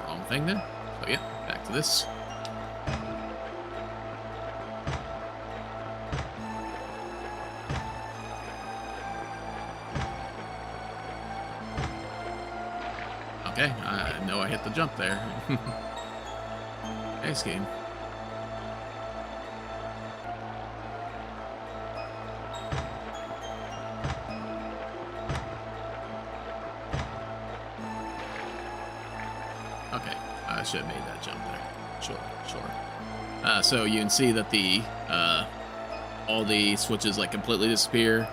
Wrong thing there. So yeah, back to this. Okay, I know I hit the jump there. Nice game. Okay, I should have made that jump there. Sure. So you can see that the all the switches like completely disappear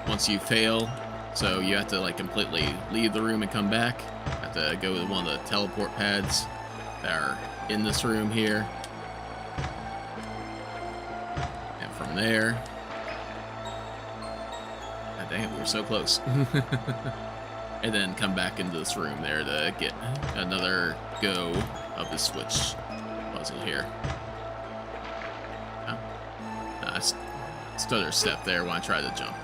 once you fail. So you have to like completely leave the room and come back. Have to go to one of the teleport pads that are in this room here. And from there... God dang it, we were so close. And then come back into this room there to get another go of the switch puzzle here. I stutter step there when I tried to jump.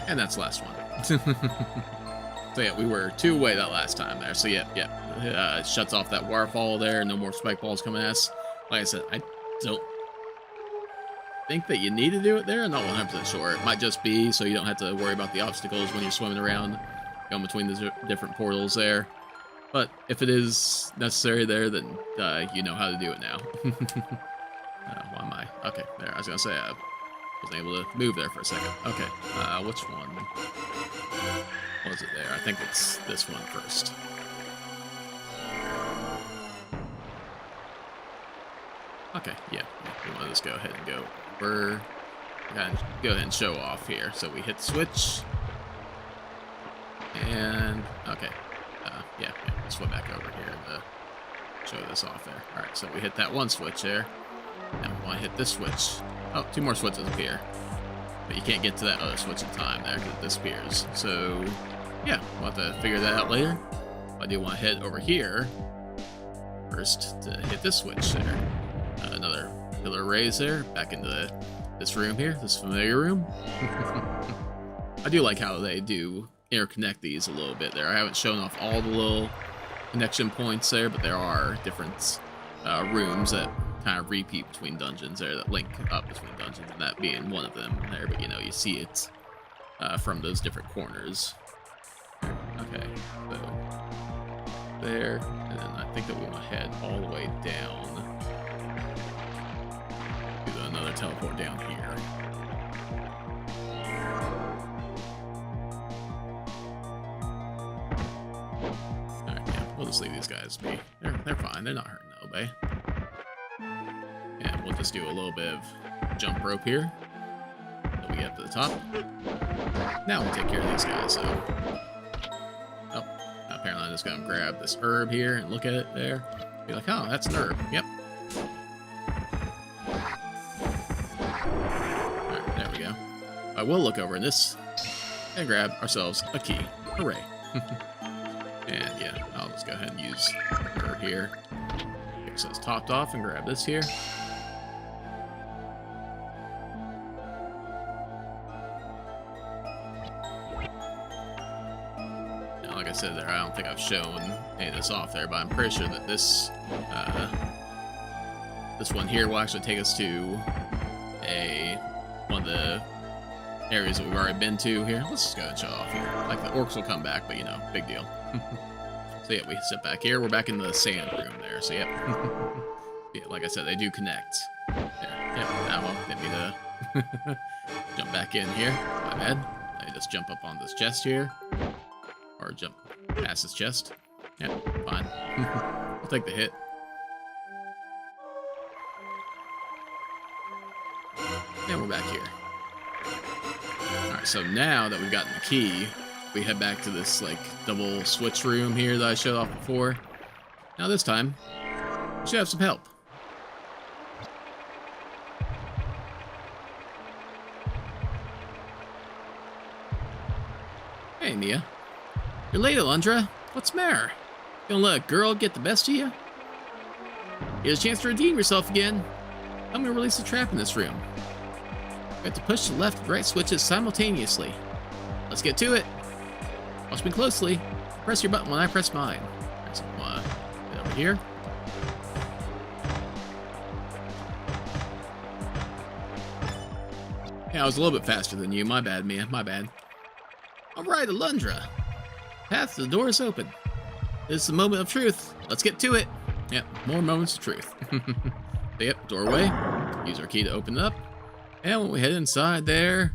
And that's the last one. So yeah, we were 2 away that last time there. So yeah, it shuts off that waterfall there. No more spike balls coming at us. Like I said, I don't think that you need to do it there. I'm not 100% sure. It might just be so you don't have to worry about the obstacles when you're swimming around, going between the different portals there. But if it is necessary there, then you know how to do it now. Why am I? Okay, there. I was gonna say I wasn't able to move there for a second. Okay, which one was it there? I think it's this one first. Okay, yeah. We want to just go ahead and go over. Go ahead and show off here. So we hit the switch. And, okay. Yeah, swim back over here to show this off there. Alright, so we hit that one switch there. Now we want to hit this switch. Oh, 2 more switches appear. But you can't get to that other switch in time there because it disappears. So, yeah, we'll have to figure that out later. I do want to head over here first to hit this switch there. Another pillar raise there, back into this room here, this familiar room. I do like how they do interconnect these a little bit there. I haven't shown off all the little connection points there, but there are different rooms that kind of repeat between dungeons there, that link up between dungeons, and that being one of them there. But you know, you see it from those different corners. Okay, so there, and then I think that we want to head all the way down. Do another teleport down here. Alright, yeah, we'll just leave these guys be. They're fine, they're not hurting nobody. And we'll just do a little bit of jump rope here. So we get up to the top. Now we'll take care of these guys, so. Oh, apparently I'm just gonna grab this herb here and look at it there. Be like, oh, that's an herb. Yep. Alright, there we go. I will look over in this and grab ourselves a key. Hooray. And yeah, I'll just go ahead and use her here. Okay, so it's topped off and grab this here. Now, like I said there, I don't think I've shown any of this off there, but I'm pretty sure that this this one here will actually take us to one of the areas that we've already been to here. Let's just go ahead and shut off here. Like, the orcs will come back, but you know, big deal. So yeah, we sit back here. We're back in the sand room there. So yep. Yeah, like I said, they do connect. There. Yep. Now I'll get me to jump back in here. My bad. I just jump up on this chest here, or jump past this chest. Yep. Fine. I'll take the hit. And we're back here. Alright, so now that we've gotten the key, we head back to this, like, double switch room here that I showed off before. Now this time, we should have some help. Hey, Mia. You're late, Alundra. What's the matter? Gonna let a girl get the best of you? Here's a chance to redeem yourself again. I'm gonna release a trap in this room. You have to push the left and right switches simultaneously. Let's get to it. Watch me closely. Press your button when I press mine. Alright, so get over here. Yeah, I was a little bit faster than you. My bad, Mia. My bad. Alright, Alundra. Path to the door is open. This is the moment of truth. Let's get to it. Yep, more moments of truth. So, yep, doorway. Use our key to open it up. And when we head inside there,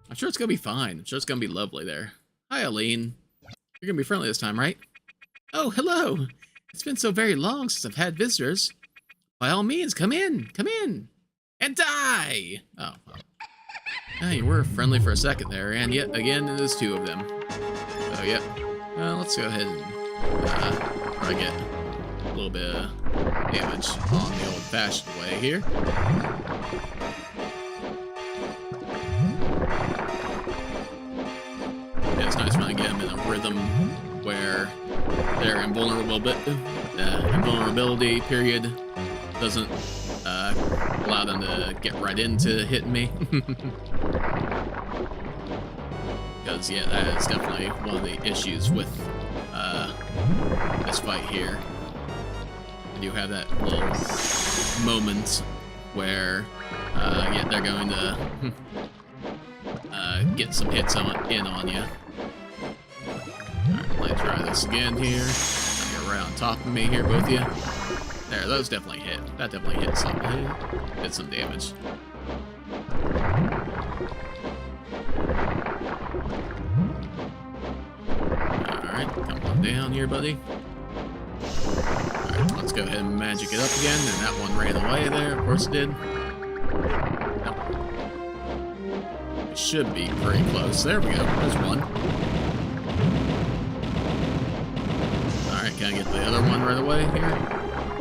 I'm sure it's gonna be fine. I'm sure it's gonna be lovely there. Hi, Aline. You're gonna be friendly this time, right? Oh, hello. It's been so very long since I've had visitors. By all means, come in. Come in. And die! Oh, well. Yeah, you were friendly for a second there, and yet again, it is two of them. So, yep. Let's go ahead and try to get a little bit of damage on the old-fashioned way here. Yeah, it's nice when I get them in a rhythm where their invulnerability period doesn't allow them to get right into hitting me. Because, yeah, that is definitely one of the issues with this fight here. I do have that little moment where, yeah, they're going to get some hits in on you. Alright, let's try this again here. You're right on top of me here, both of you. There, those definitely hit. That definitely hit something. Did some damage. Alright, come on down here, buddy. Alright, let's go ahead and magic it up again. And that one ran away there. Of course it did. Nope. It should be pretty close. There we go. There's one. Alright, can I get the other one right away here?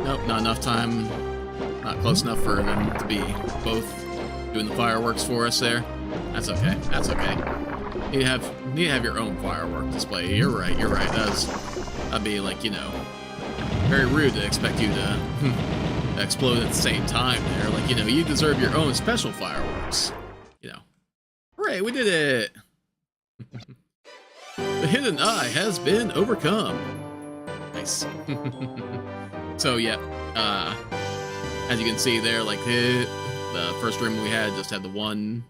Nope, not enough time. Not close enough for them to be both doing the fireworks for us there. That's okay. That's okay. You need to have your own firework display. You're right. You're right. That'd be like, you know, very rude to expect you to explode at the same time there. Like, you know, you deserve your own special fireworks. You know. Hooray, we did it! The hidden eye has been overcome. Nice. So, yeah. As you can see there, like, the first room we had just had the one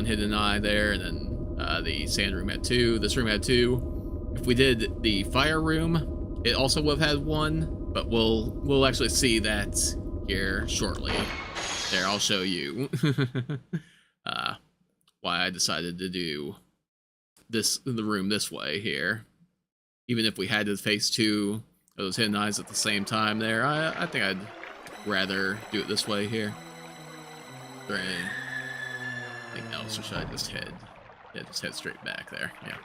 hidden eye there, and then the sand room had 2. This room had 2. If we did the fire room, it also would have had 1, but we'll actually see that here shortly. There, I'll show you why I decided to do the room this way here. Even if we had to face 2 of those hidden eyes at the same time there, I think I'd rather do it this way here. Is there anything else, or should I just head? Yeah, just head straight back there. Yeah.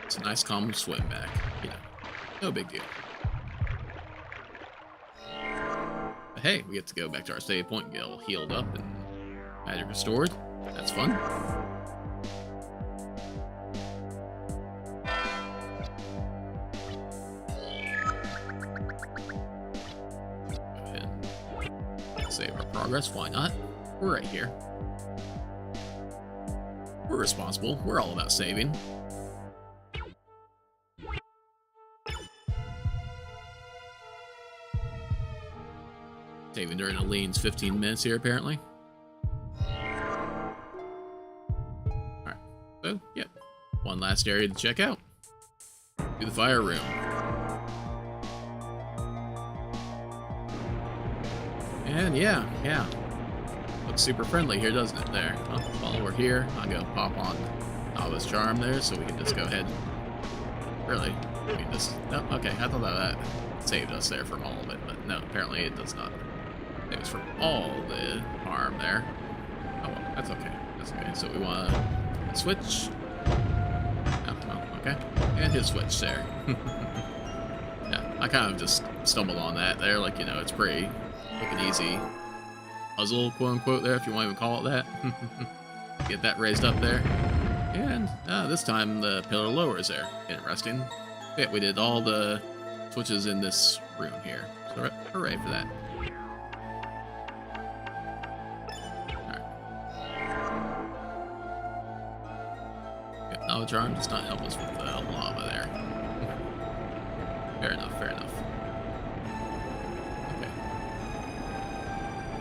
It's a nice calm swim back. You know, no big deal. But hey, we get to go back to our save point and get all healed up and magic restored. That's fun. Go ahead and save our progress. Why not? We're right here. We're responsible. We're all about saving. Saving during Aline's 15 minutes here, apparently. Alright, so, yeah. One last area to check out. To the fire room. And yeah. Looks super friendly here, doesn't it, there? Well, while we're here, I'll go pop on Nova's charm there, so we can just go ahead. Really? We can just... Oh, okay, I thought that saved us there from all of it, but no, apparently it does not. It was from all the harm there. Oh well, that's okay. That's okay. So we want to switch. Oh, well, okay. And his switch there. Yeah, I kind of just stumbled on that there. Like, you know, it's pretty quick and easy puzzle, quote unquote, there, if you want to even call it that. Get that raised up there. And this time the pillar lowers there. Interesting. Yeah, we did all the switches in this room here. So hooray for that. No, charm does not help us with the lava there. Fair enough, fair enough. Okay.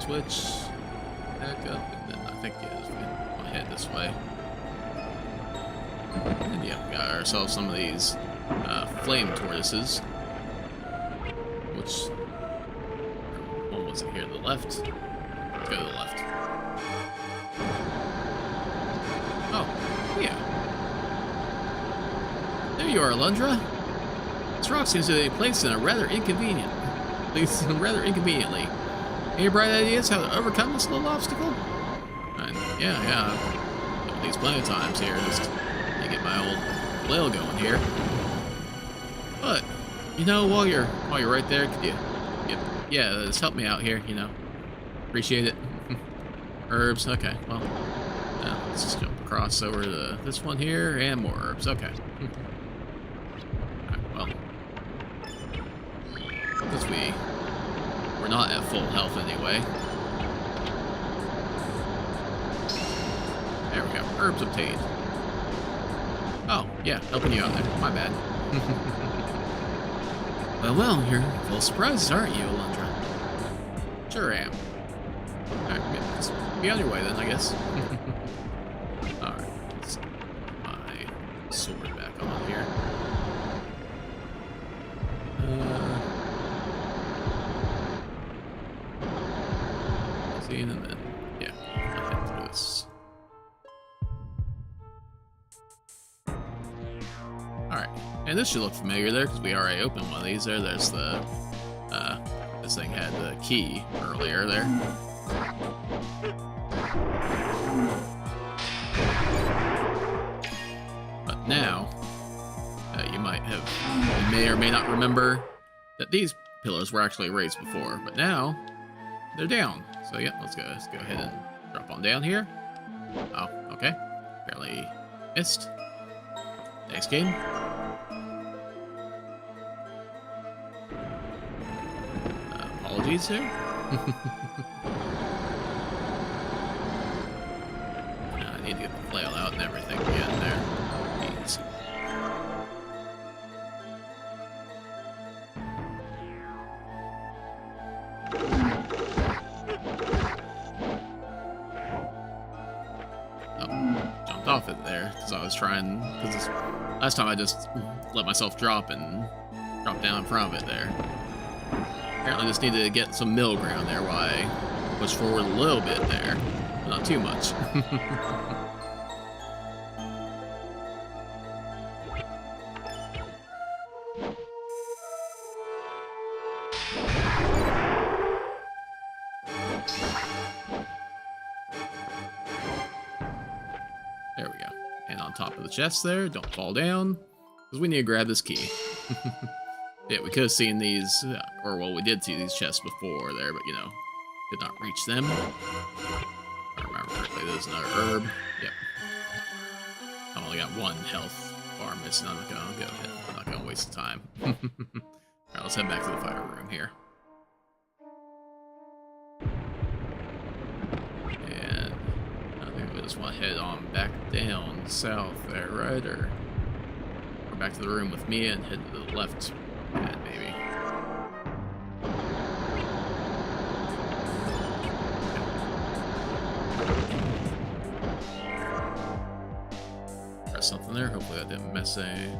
Switch. Back up, and then I think, yeah, we want to head this way. And yeah, we got ourselves some of these flame tortoises. Which one was it here? The left? Let's go to the left. Oh, yeah. There you are, Alundra. This rock seems to be placed in a rather inconveniently. Any bright ideas how to overcome this little obstacle? Yeah. These plenty of times here, just to get my old flail going here. But you know, while you're right there, could you just help me out here? You know, appreciate it. Herbs, okay. Well, let's just jump across over to this one here, and more herbs. Okay. Because we're not at full health anyway. There we go. Herbs obtained. Oh, yeah, helping you out there. My bad. Well, you're full of surprises, aren't you, Alundra? Sure am. Alright, just be on your way then, I guess. Alright, let's put my sword back on here. And then, yeah, I'll head through this. Alright, and this should look familiar there, because we already opened one of these there. There's the, this thing had the key earlier there. But now, you may or may not remember that these pillars were actually raised before, but now they're down. So yeah, let's go ahead and drop on down here. Oh, okay. Barely missed. Thanks, game. Apologies here. I need to get the flail out and everything again there. Easy. Jumped off it there because I was trying. Because last time I just let myself drop and drop down in front of it there. Apparently, just need to get some middle ground there while I push forward a little bit there, but not too much. There we go. And on top of the chest there, don't fall down, because we need to grab this key. Yeah, we could have seen these, or well, we did see these chests before there, but you know, did not reach them. If I remember correctly, there's another herb. Yep. I only got one health bar missing. I'm not gonna go ahead. I'm not gonna waste the time. Alright, let's head back to the fire room here. And I think we just want to head on back down south there, right? Or back to the room with me and head to the left. Yeah, maybe. Press something there. Hopefully that didn't mess anything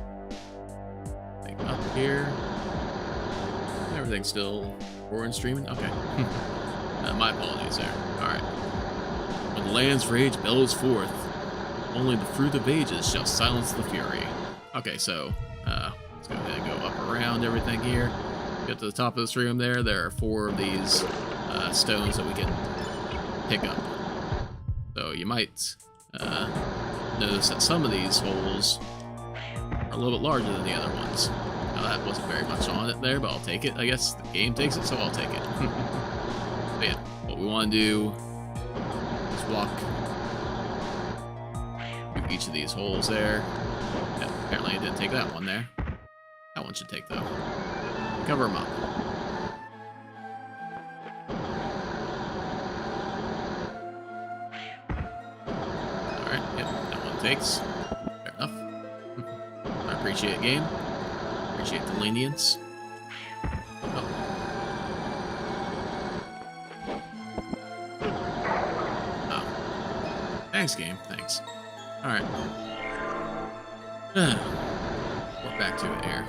up here. Everything's still recording, streaming. Okay. My apologies there. Alright. When the land's rage bellows forth, only the fruit of ages shall silence the fury. Okay, so let's go ahead and go up around everything here. Get to the top of this room there. There are 4 of these stones that we can pick up. So you might notice that some of these holes are a little bit larger than the other ones. Now that wasn't very much on it there, but I'll take it. I guess the game takes it, so I'll take it. But yeah, what we want to do is walk through each of these holes there. Yeah, apparently it didn't take that one there. That one should take, though. Cover them up. Alright, yep, that one takes. Fair enough. I appreciate game. Appreciate the lenience. Oh. Oh. Thanks, game. Thanks. Alright. We're back to it here.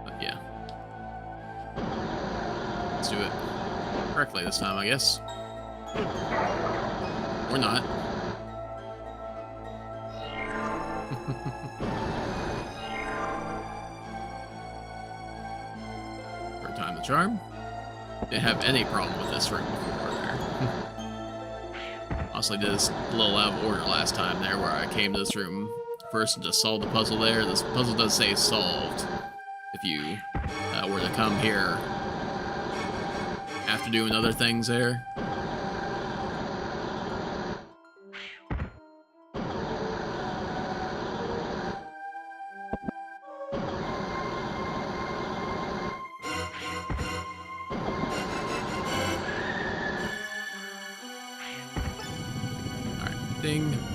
But yeah. Let's do it correctly this time, I guess. Or not. Third time the charm. Didn't have any problem with this room before there. Honestly, did this a little out of order last time there, where I came to this room first and just solved the puzzle there. This puzzle does say solved if you were to come here after doing other things there.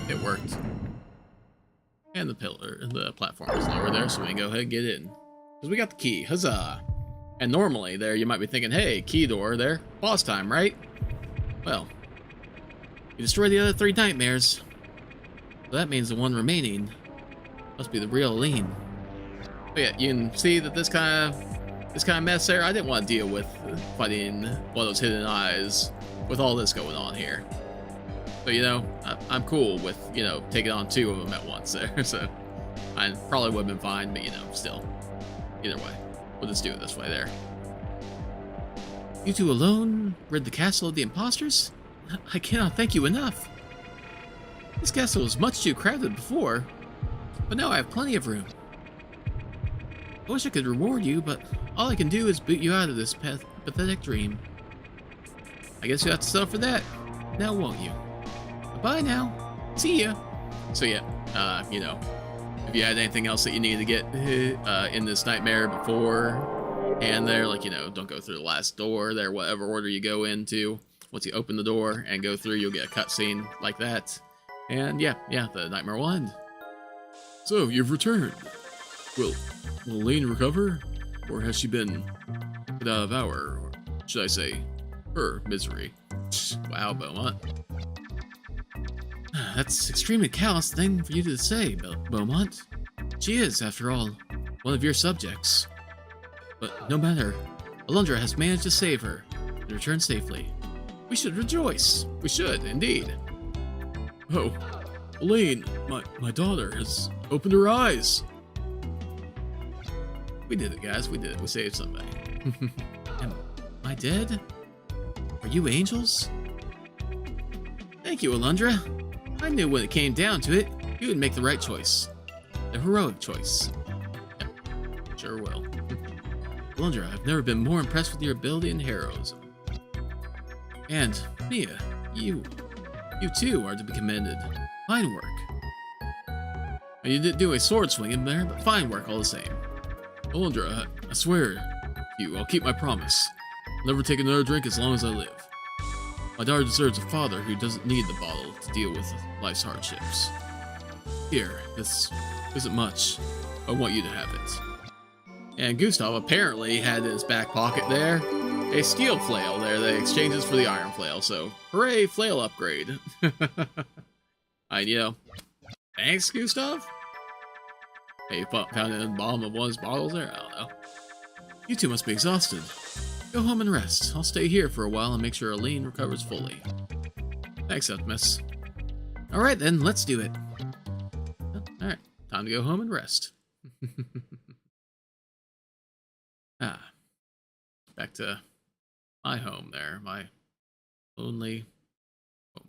It worked. And the pillar, the platform is lower there, so we can go ahead and get in. Because we got the key, huzzah! And normally there, you might be thinking, hey, key door there, boss time, right? Well, you destroy the other 3 nightmares. So that means the one remaining must be the real Lean. But yeah, you can see that this kind of mess there, I didn't want to deal with fighting one of those hidden eyes with all this going on here. So, you know, I'm cool with, you know, taking on 2 of them at once there, so I probably would have been fine, but, you know, still, either way, we'll just do it this way there. You 2 alone rid the castle of the imposters? I cannot thank you enough. This castle was much too crowded before, but now I have plenty of room. I wish I could reward you, but all I can do is boot you out of this pathetic dream. I guess you have to settle for that, now won't you? Bye now. See ya. So yeah, You know, if you had anything else that you needed to get in this nightmare before, and there, like, you know, don't go through the last door there, whatever order you go into. Once you open the door and go through, you'll get a cutscene like that. And yeah, the nightmare will end. So, you've returned. Will Elaine recover? Or has she been put out of our, or should I say, her misery? Wow, Beaumont. That's extremely callous thing for you to say, Beaumont. She is, after all, one of your subjects. But no matter, Alundra has managed to save her and return safely. We should rejoice. We should, indeed. Oh, Elaine, my daughter has opened her eyes. We did it, guys. We did it. We saved somebody. Am I dead? Are you angels? Thank you, Alundra. I knew when it came down to it, you would make the right choice. The heroic choice. Yep, sure will. Alundra, I've never been more impressed with your ability and heroism. And, Mia, you too are to be commended. Fine work. And you didn't do a sword swing in there, but fine work all the same. Alundra, I swear to you, I'll keep my promise. I'll never take another drink as long as I live. My daughter deserves a father who doesn't need the bottle to deal with life's hardships. Here, this isn't much. I want you to have it. And Gustav apparently had in his back pocket there a steel flail there that exchanges for the iron flail, so hooray, flail upgrade. You know, thanks, Gustav? Hey, you found it in the bottom of one of his bottles there? I don't know. You two must be exhausted. Go home and rest. I'll stay here for a while and make sure Elaine recovers fully. Thanks, Optimus. Alright then, let's do it. Alright, time to go home and rest. Back to my home there, my lonely home,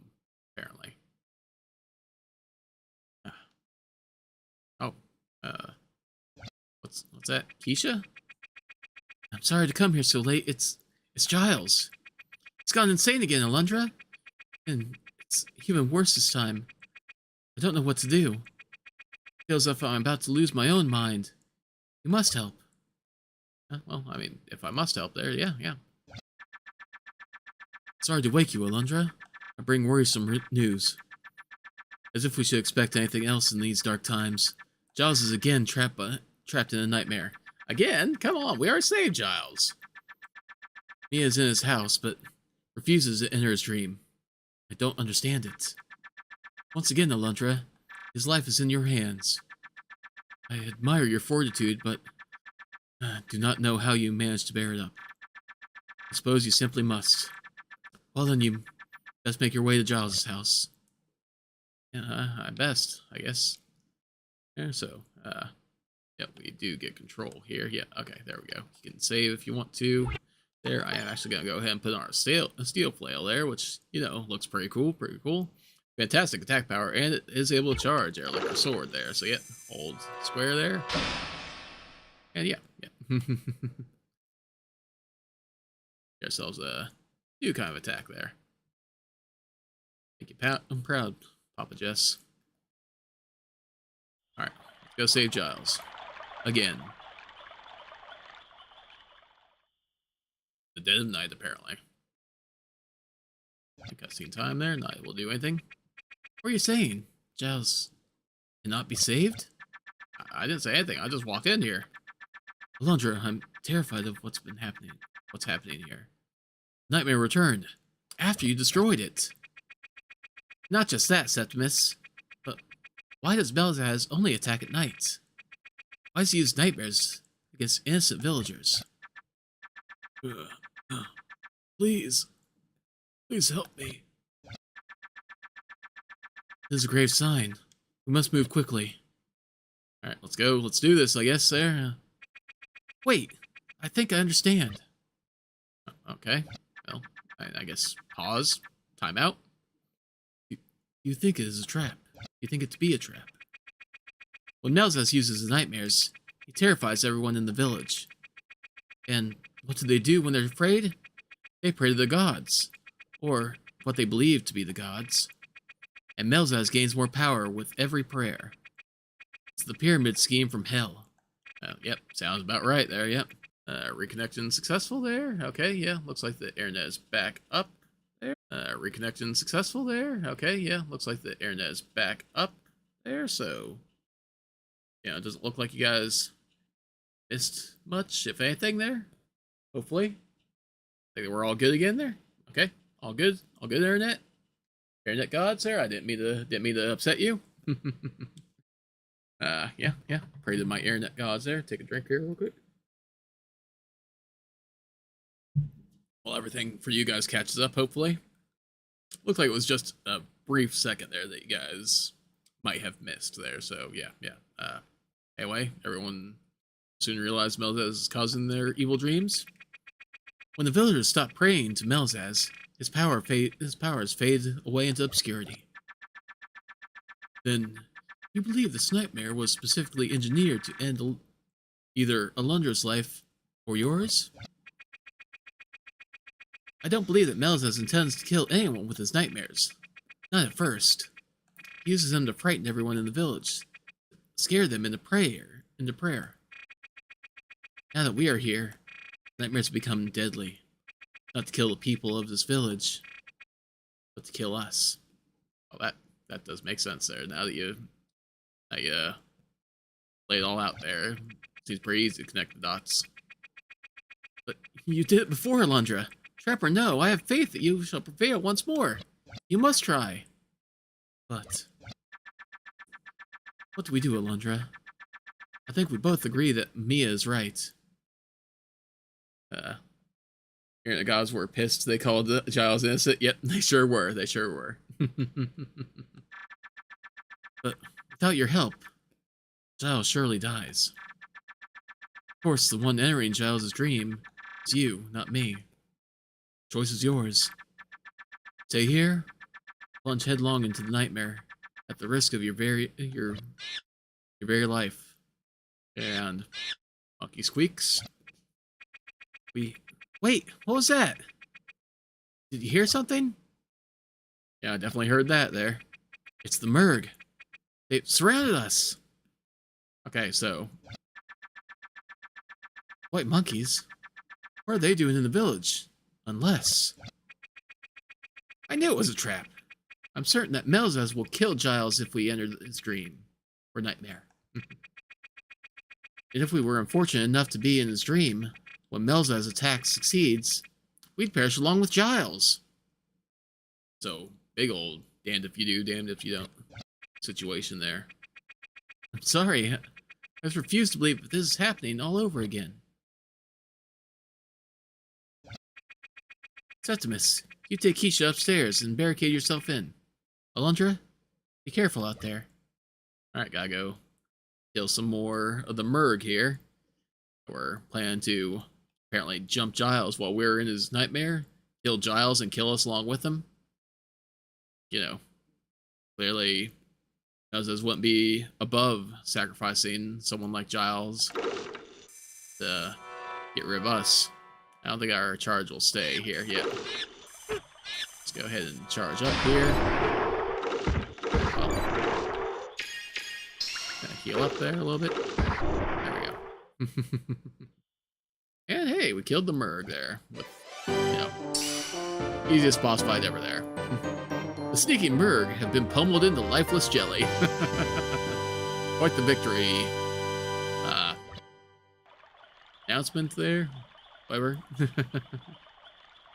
apparently. What's that? Keisha? I'm sorry to come here so late. It's Giles. He's gone insane again, Alundra. And it's even worse this time. I don't know what to do. Feels as if I'm about to lose my own mind. You must help. Well, I mean, if I must help there, yeah. Sorry to wake you, Alundra. I bring worrisome news. As if we should expect anything else in these dark times. Giles is again trapped in a nightmare. Again? Come on, we already saved Giles. Mia is in his house, but refuses to enter his dream. I don't understand it. Once again, Alundra, his life is in your hands. I admire your fortitude, but do not know how you managed to bear it up. I suppose you simply must. Well then, you best make your way to Giles' house. Yeah, I best, I guess. Yeah, so, yeah, we do get control here. Yeah, okay, there we go. You can save if you want to. There, I am actually going to go ahead and put on our steel flail there, which, you know, looks pretty cool, Fantastic attack power, and it is able to charge there, like our sword there. So, yeah, hold square there. And, yeah. Get ourselves a new kind of attack there. Thank you, I'm proud, Papa Jess. Alright, let's go save Giles. Again. The dead of night, apparently. Cutscene time there, not able to do anything. What are you saying? Giles cannot be saved? I didn't say anything, I just walked in here. Alundra, I'm terrified of what's happening here. Nightmare returned, after you destroyed it. Not just that, Septimus, but why does Belzaz only attack at night? Why does he use nightmares against innocent villagers? Please help me. This is a grave sign. We must move quickly. Alright, let's go. Let's do this, I guess, there. Wait, I think I understand. Okay, well, I guess pause, time out. You think it is a trap. You think it to be a trap. When Melzas uses the nightmares, he terrifies everyone in the village. And what do they do when they're afraid? They pray to the gods. Or what they believe to be the gods. and Melzaz gains more power with every prayer. It's the pyramid scheme from hell. Yep, sounds about right there, yep. Reconnection successful there. Okay, yeah, looks like the internet is back up there. Reconnection successful there. Okay, yeah, looks like the internet is back up there, so... it doesn't look like you guys missed much, if anything, there. Hopefully. I think we're all good again there. Okay, all good. All good, internet. Internet gods there. I didn't mean to upset you. Yeah. Pray to my internet gods there. Take a drink here real quick. Well, everything for you guys catches up, hopefully. Looked like it was just a brief second there that you guys might have missed there, so yeah. Anyway, everyone soon realized Melzaz is causing their evil dreams. When the villagers stopped praying to Melzaz, his powers faded away into obscurity. Then, you believe this nightmare was specifically engineered to end either Alundra's life or yours? I don't believe that Melzaz intends to kill anyone with his nightmares. Not at first. He uses them to frighten everyone in the village, scare them into prayer. Now that we are here, nightmares become deadly. Not to kill the people of this village, but to kill us. Well, that does make sense there. Now that you lay it all out there, it seems pretty easy to connect the dots. But you did it before, Alundra. Trapper, no, I have faith that you shall prevail once more. You must try. But what do we do, Alundra? I think we both agree that Mia is right. The gods were pissed they called Giles innocent. Yep, they sure were. But without your help, Giles surely dies. Of course, the one entering Giles' dream is you, not me. Choice is yours. Stay here, plunge headlong into the nightmare, at the risk of your very life. And monkey squeaks. Wait, what was that? Did you hear something? Yeah, I definitely heard that there. It's the Merg. They surrounded us. Okay, so white monkeys? What are they doing in the village? Unless... I knew it was a trap. I'm certain that Melzaz will kill Giles if we enter his dream. Or nightmare. And if we were unfortunate enough to be in his dream, when Melzaz's attack succeeds, we'd perish along with Giles. So, big old damned if you do, damned if you don't situation there. I'm sorry, I just refuse to believe that this is happening all over again. Septimus, you take Keisha upstairs and barricade yourself in. Alundra, be careful out there. Alright, gotta go kill some more of the Merg here. We're planning to apparently jump Giles while we're in his nightmare. Kill Giles and kill us along with him. Clearly, Melzaz wouldn't be above sacrificing someone like Giles to get rid of us. I don't think our charge will stay here yet. Let's go ahead and charge up here. Kind of heal up there a little bit. There we go. And hey, we killed the Merg there. With, easiest boss fight ever there. The sneaky Merg have been pummeled into lifeless jelly. Quite the victory. Announcement there. Whatever.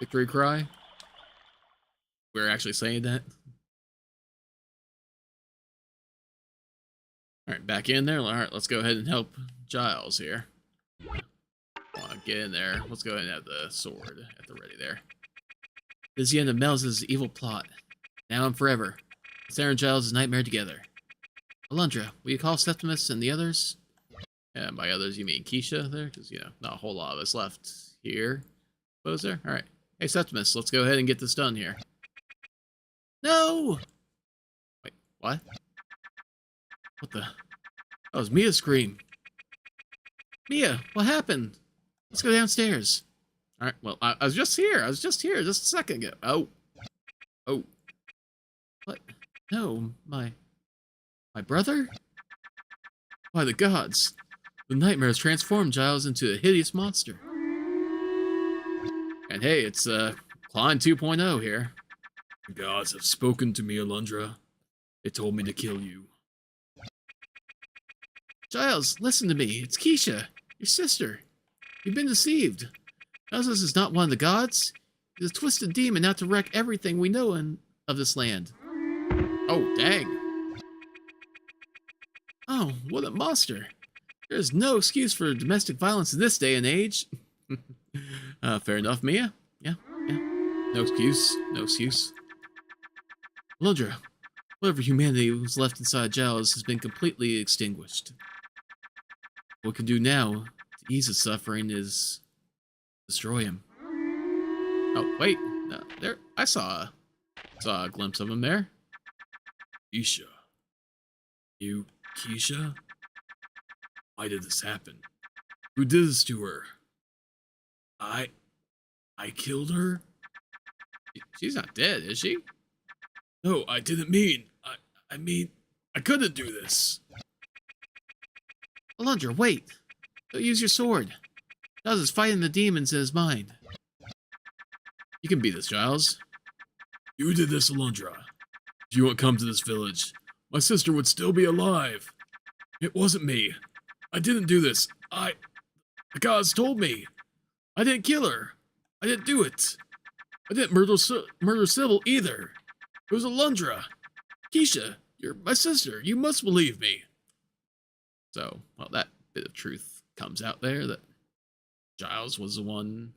Victory cry. We're actually saying that. Alright, back in there. Alright, let's go ahead and help Giles here. Want to get in there. Let's go ahead and have the sword at the ready there. This is the end of Melz's evil plot. Now and forever. Sarah and Giles' nightmare together. Alundra, will you call Septimus and the others? And by others, you mean Keisha there? Because, not a whole lot of us left here. Suppose there? Alright. Hey, Septimus, let's go ahead and get this done here. No! Wait, what? What the? That was Mia's scream. Mia, what happened? Let's go downstairs. Alright, well, I was just here. Just a second ago. Oh. What? No, my brother? By the gods, the nightmare has transformed Giles into a hideous monster. And hey, it's Klein 2.0 here. The gods have spoken to me, Alundra. They told me to kill you. Giles, listen to me. It's Keisha, your sister. You've been deceived. Giles is not one of the gods. He's a twisted demon out to wreck everything we know of this land. Oh, dang. Oh, what a monster. There's no excuse for domestic violence in this day and age. Fair enough, Mia. Yeah. No excuse. No excuse. Alundra, whatever humanity was left inside Giles has been completely extinguished. What we can do now to ease his suffering is destroy him. Oh, wait. No, there. I saw a glimpse of him there. Keisha. You, Keisha? Why did this happen? Who did this to her? I killed her? She's not dead, is she? No, I didn't mean. I mean, I couldn't do this. Alundra, wait. Don't use your sword. Giles is fighting the demons in his mind. You can beat this, Giles. You did this, Alundra. If you hadn't come to this village, my sister would still be alive. It wasn't me. I didn't do this. The gods told me. I didn't kill her. I didn't do it. I didn't murder Sybil either. It was Alundra. Keisha, you're my sister. You must believe me. So, well, that bit of truth comes out there that Giles was the one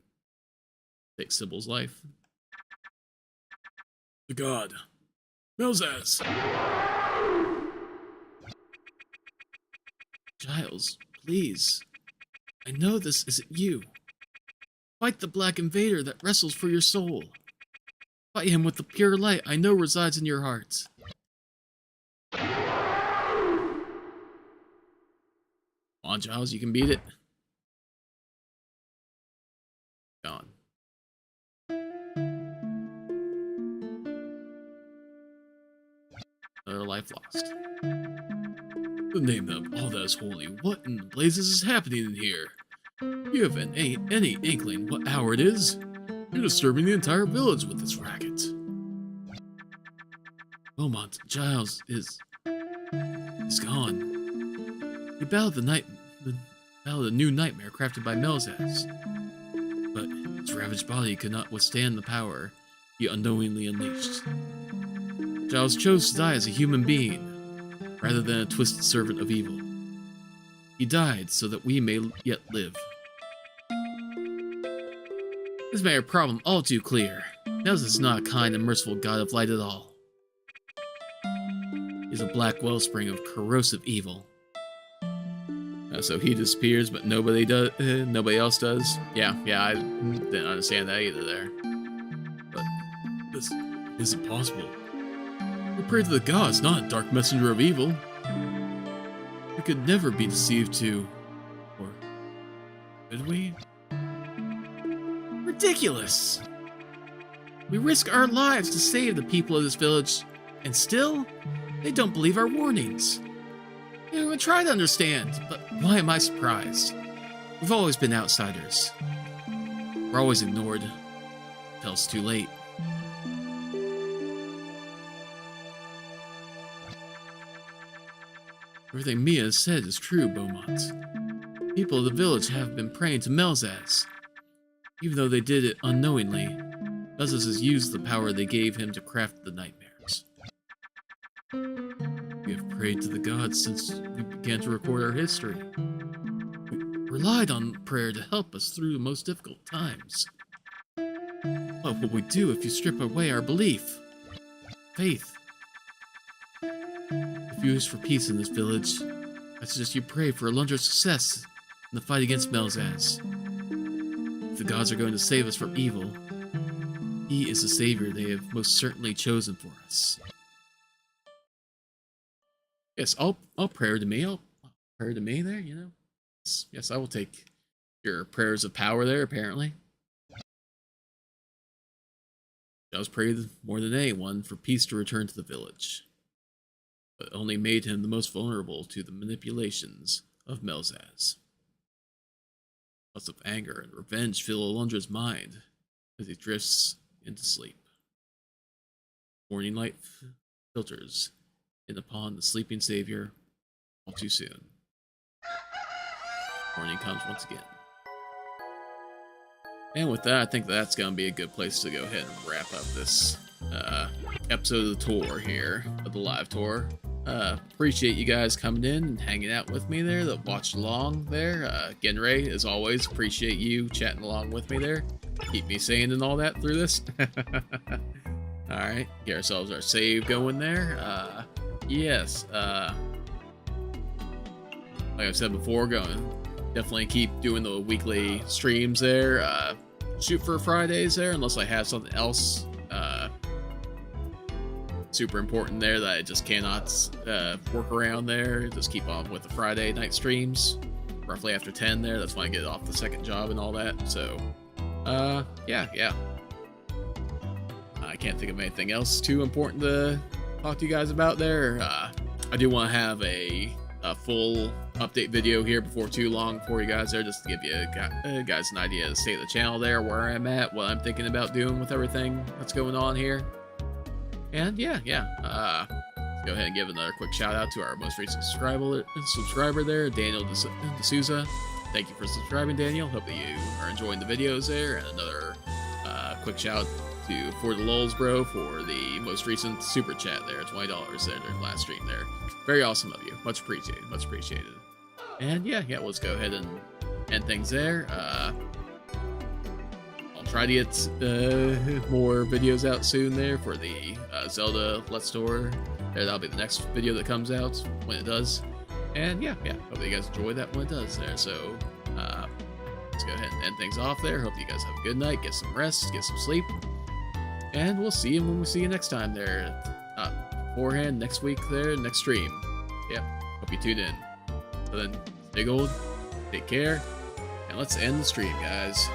to take Sybil's life. The god. Melzaz. Giles, please. I know this isn't you. Fight the black invader that wrestles for your soul. Fight him with the pure light I know resides in your heart. Come on, Giles, you can beat it. Gone. Another life lost. The name of all that is holy, what in the blazes is happening in here? You have any inkling what hour it is? You're disturbing the entire village with this racket. Beaumont, Giles is gone. He battled a new nightmare crafted by Melzaz. But his ravaged body could not withstand the power he unknowingly unleashed. Giles chose to die as a human being, rather than a twisted servant of evil. He died so that we may yet live. This made our problem all too clear. Melzaz is not a kind and merciful god of light at all. He is a black wellspring of corrosive evil. So he disappears, but nobody else does. Yeah, I didn't understand that either there. But this isn't possible. We pray to the gods, not a dark messenger of evil. We could never be deceived to... Or... could we? Ridiculous! We risk our lives to save the people of this village, and still, they don't believe our warnings. They don't even try to understand, but why am I surprised? We've always been outsiders. We're always ignored, until it's too late. Everything Mia has said is true, Beaumont. People of the village have been praying to Melzaz. Even though they did it unknowingly, Melzaz has used the power they gave him to craft the nightmares. We have prayed to the gods since we began to record our history. We relied on prayer to help us through the most difficult times. What would we do if you strip away our belief? Faith? If you wish for peace in this village, I suggest you pray for Alundra's success in the fight against Melzaz. If the gods are going to save us from evil, he is the savior they have most certainly chosen for us. Yes, I'll pray to me. I'll pray to me there, you know. Yes, I will take your prayers of power there, apparently. I was prayed more than anyone for peace to return to the village. but only made him the most vulnerable to the manipulations of Melzaz. Thoughts of anger and revenge fill Alundra's mind as he drifts into sleep. Morning light filters in upon the sleeping savior all too soon. Morning comes once again. And with that, I think that's going to be a good place to go ahead and wrap up this episode of the tour here, of the live tour. Appreciate you guys coming in and hanging out with me there, that watched along there. Genray, as always, appreciate you chatting along with me there. Keep me sane and all that through this. Alright, get ourselves our save going there. Yes, like I said before, definitely keep doing the weekly streams there. Shoot for Fridays there, unless I have something else super important there that I just cannot work around there. Just keep on with the Friday night streams, roughly after 10 there. That's when I get off the second job and all that. So, yeah. I can't think of anything else too important to talk to you guys about there. I do want to have a full update video here before too long for you guys there, just to give you guys an idea of the state of the channel there, where I'm at, what I'm thinking about doing with everything that's going on here. And yeah, let's go ahead and give another quick shout out to our most recent subscriber there, Daniel D'Souza. Thank you for subscribing, Daniel. Hope that you are enjoying the videos there. And another quick shout to For the Lulz Bro for the most recent super chat there, $20 there during last stream there. Very awesome of you. Much appreciated. Much appreciated. And yeah, let's go ahead and end things there. I'll try to get more videos out soon there for the Zelda Let's Tour. That'll be the next video that comes out when it does. And yeah, hope you guys enjoy that when it does there. So let's go ahead and end things off there. Hope you guys have a good night, get some rest, get some sleep. And we'll see you when we see you next time there. Beforehand, next week there, next stream. Yep, hope you tuned in. So then, stay gold, take care, and let's end the stream, guys.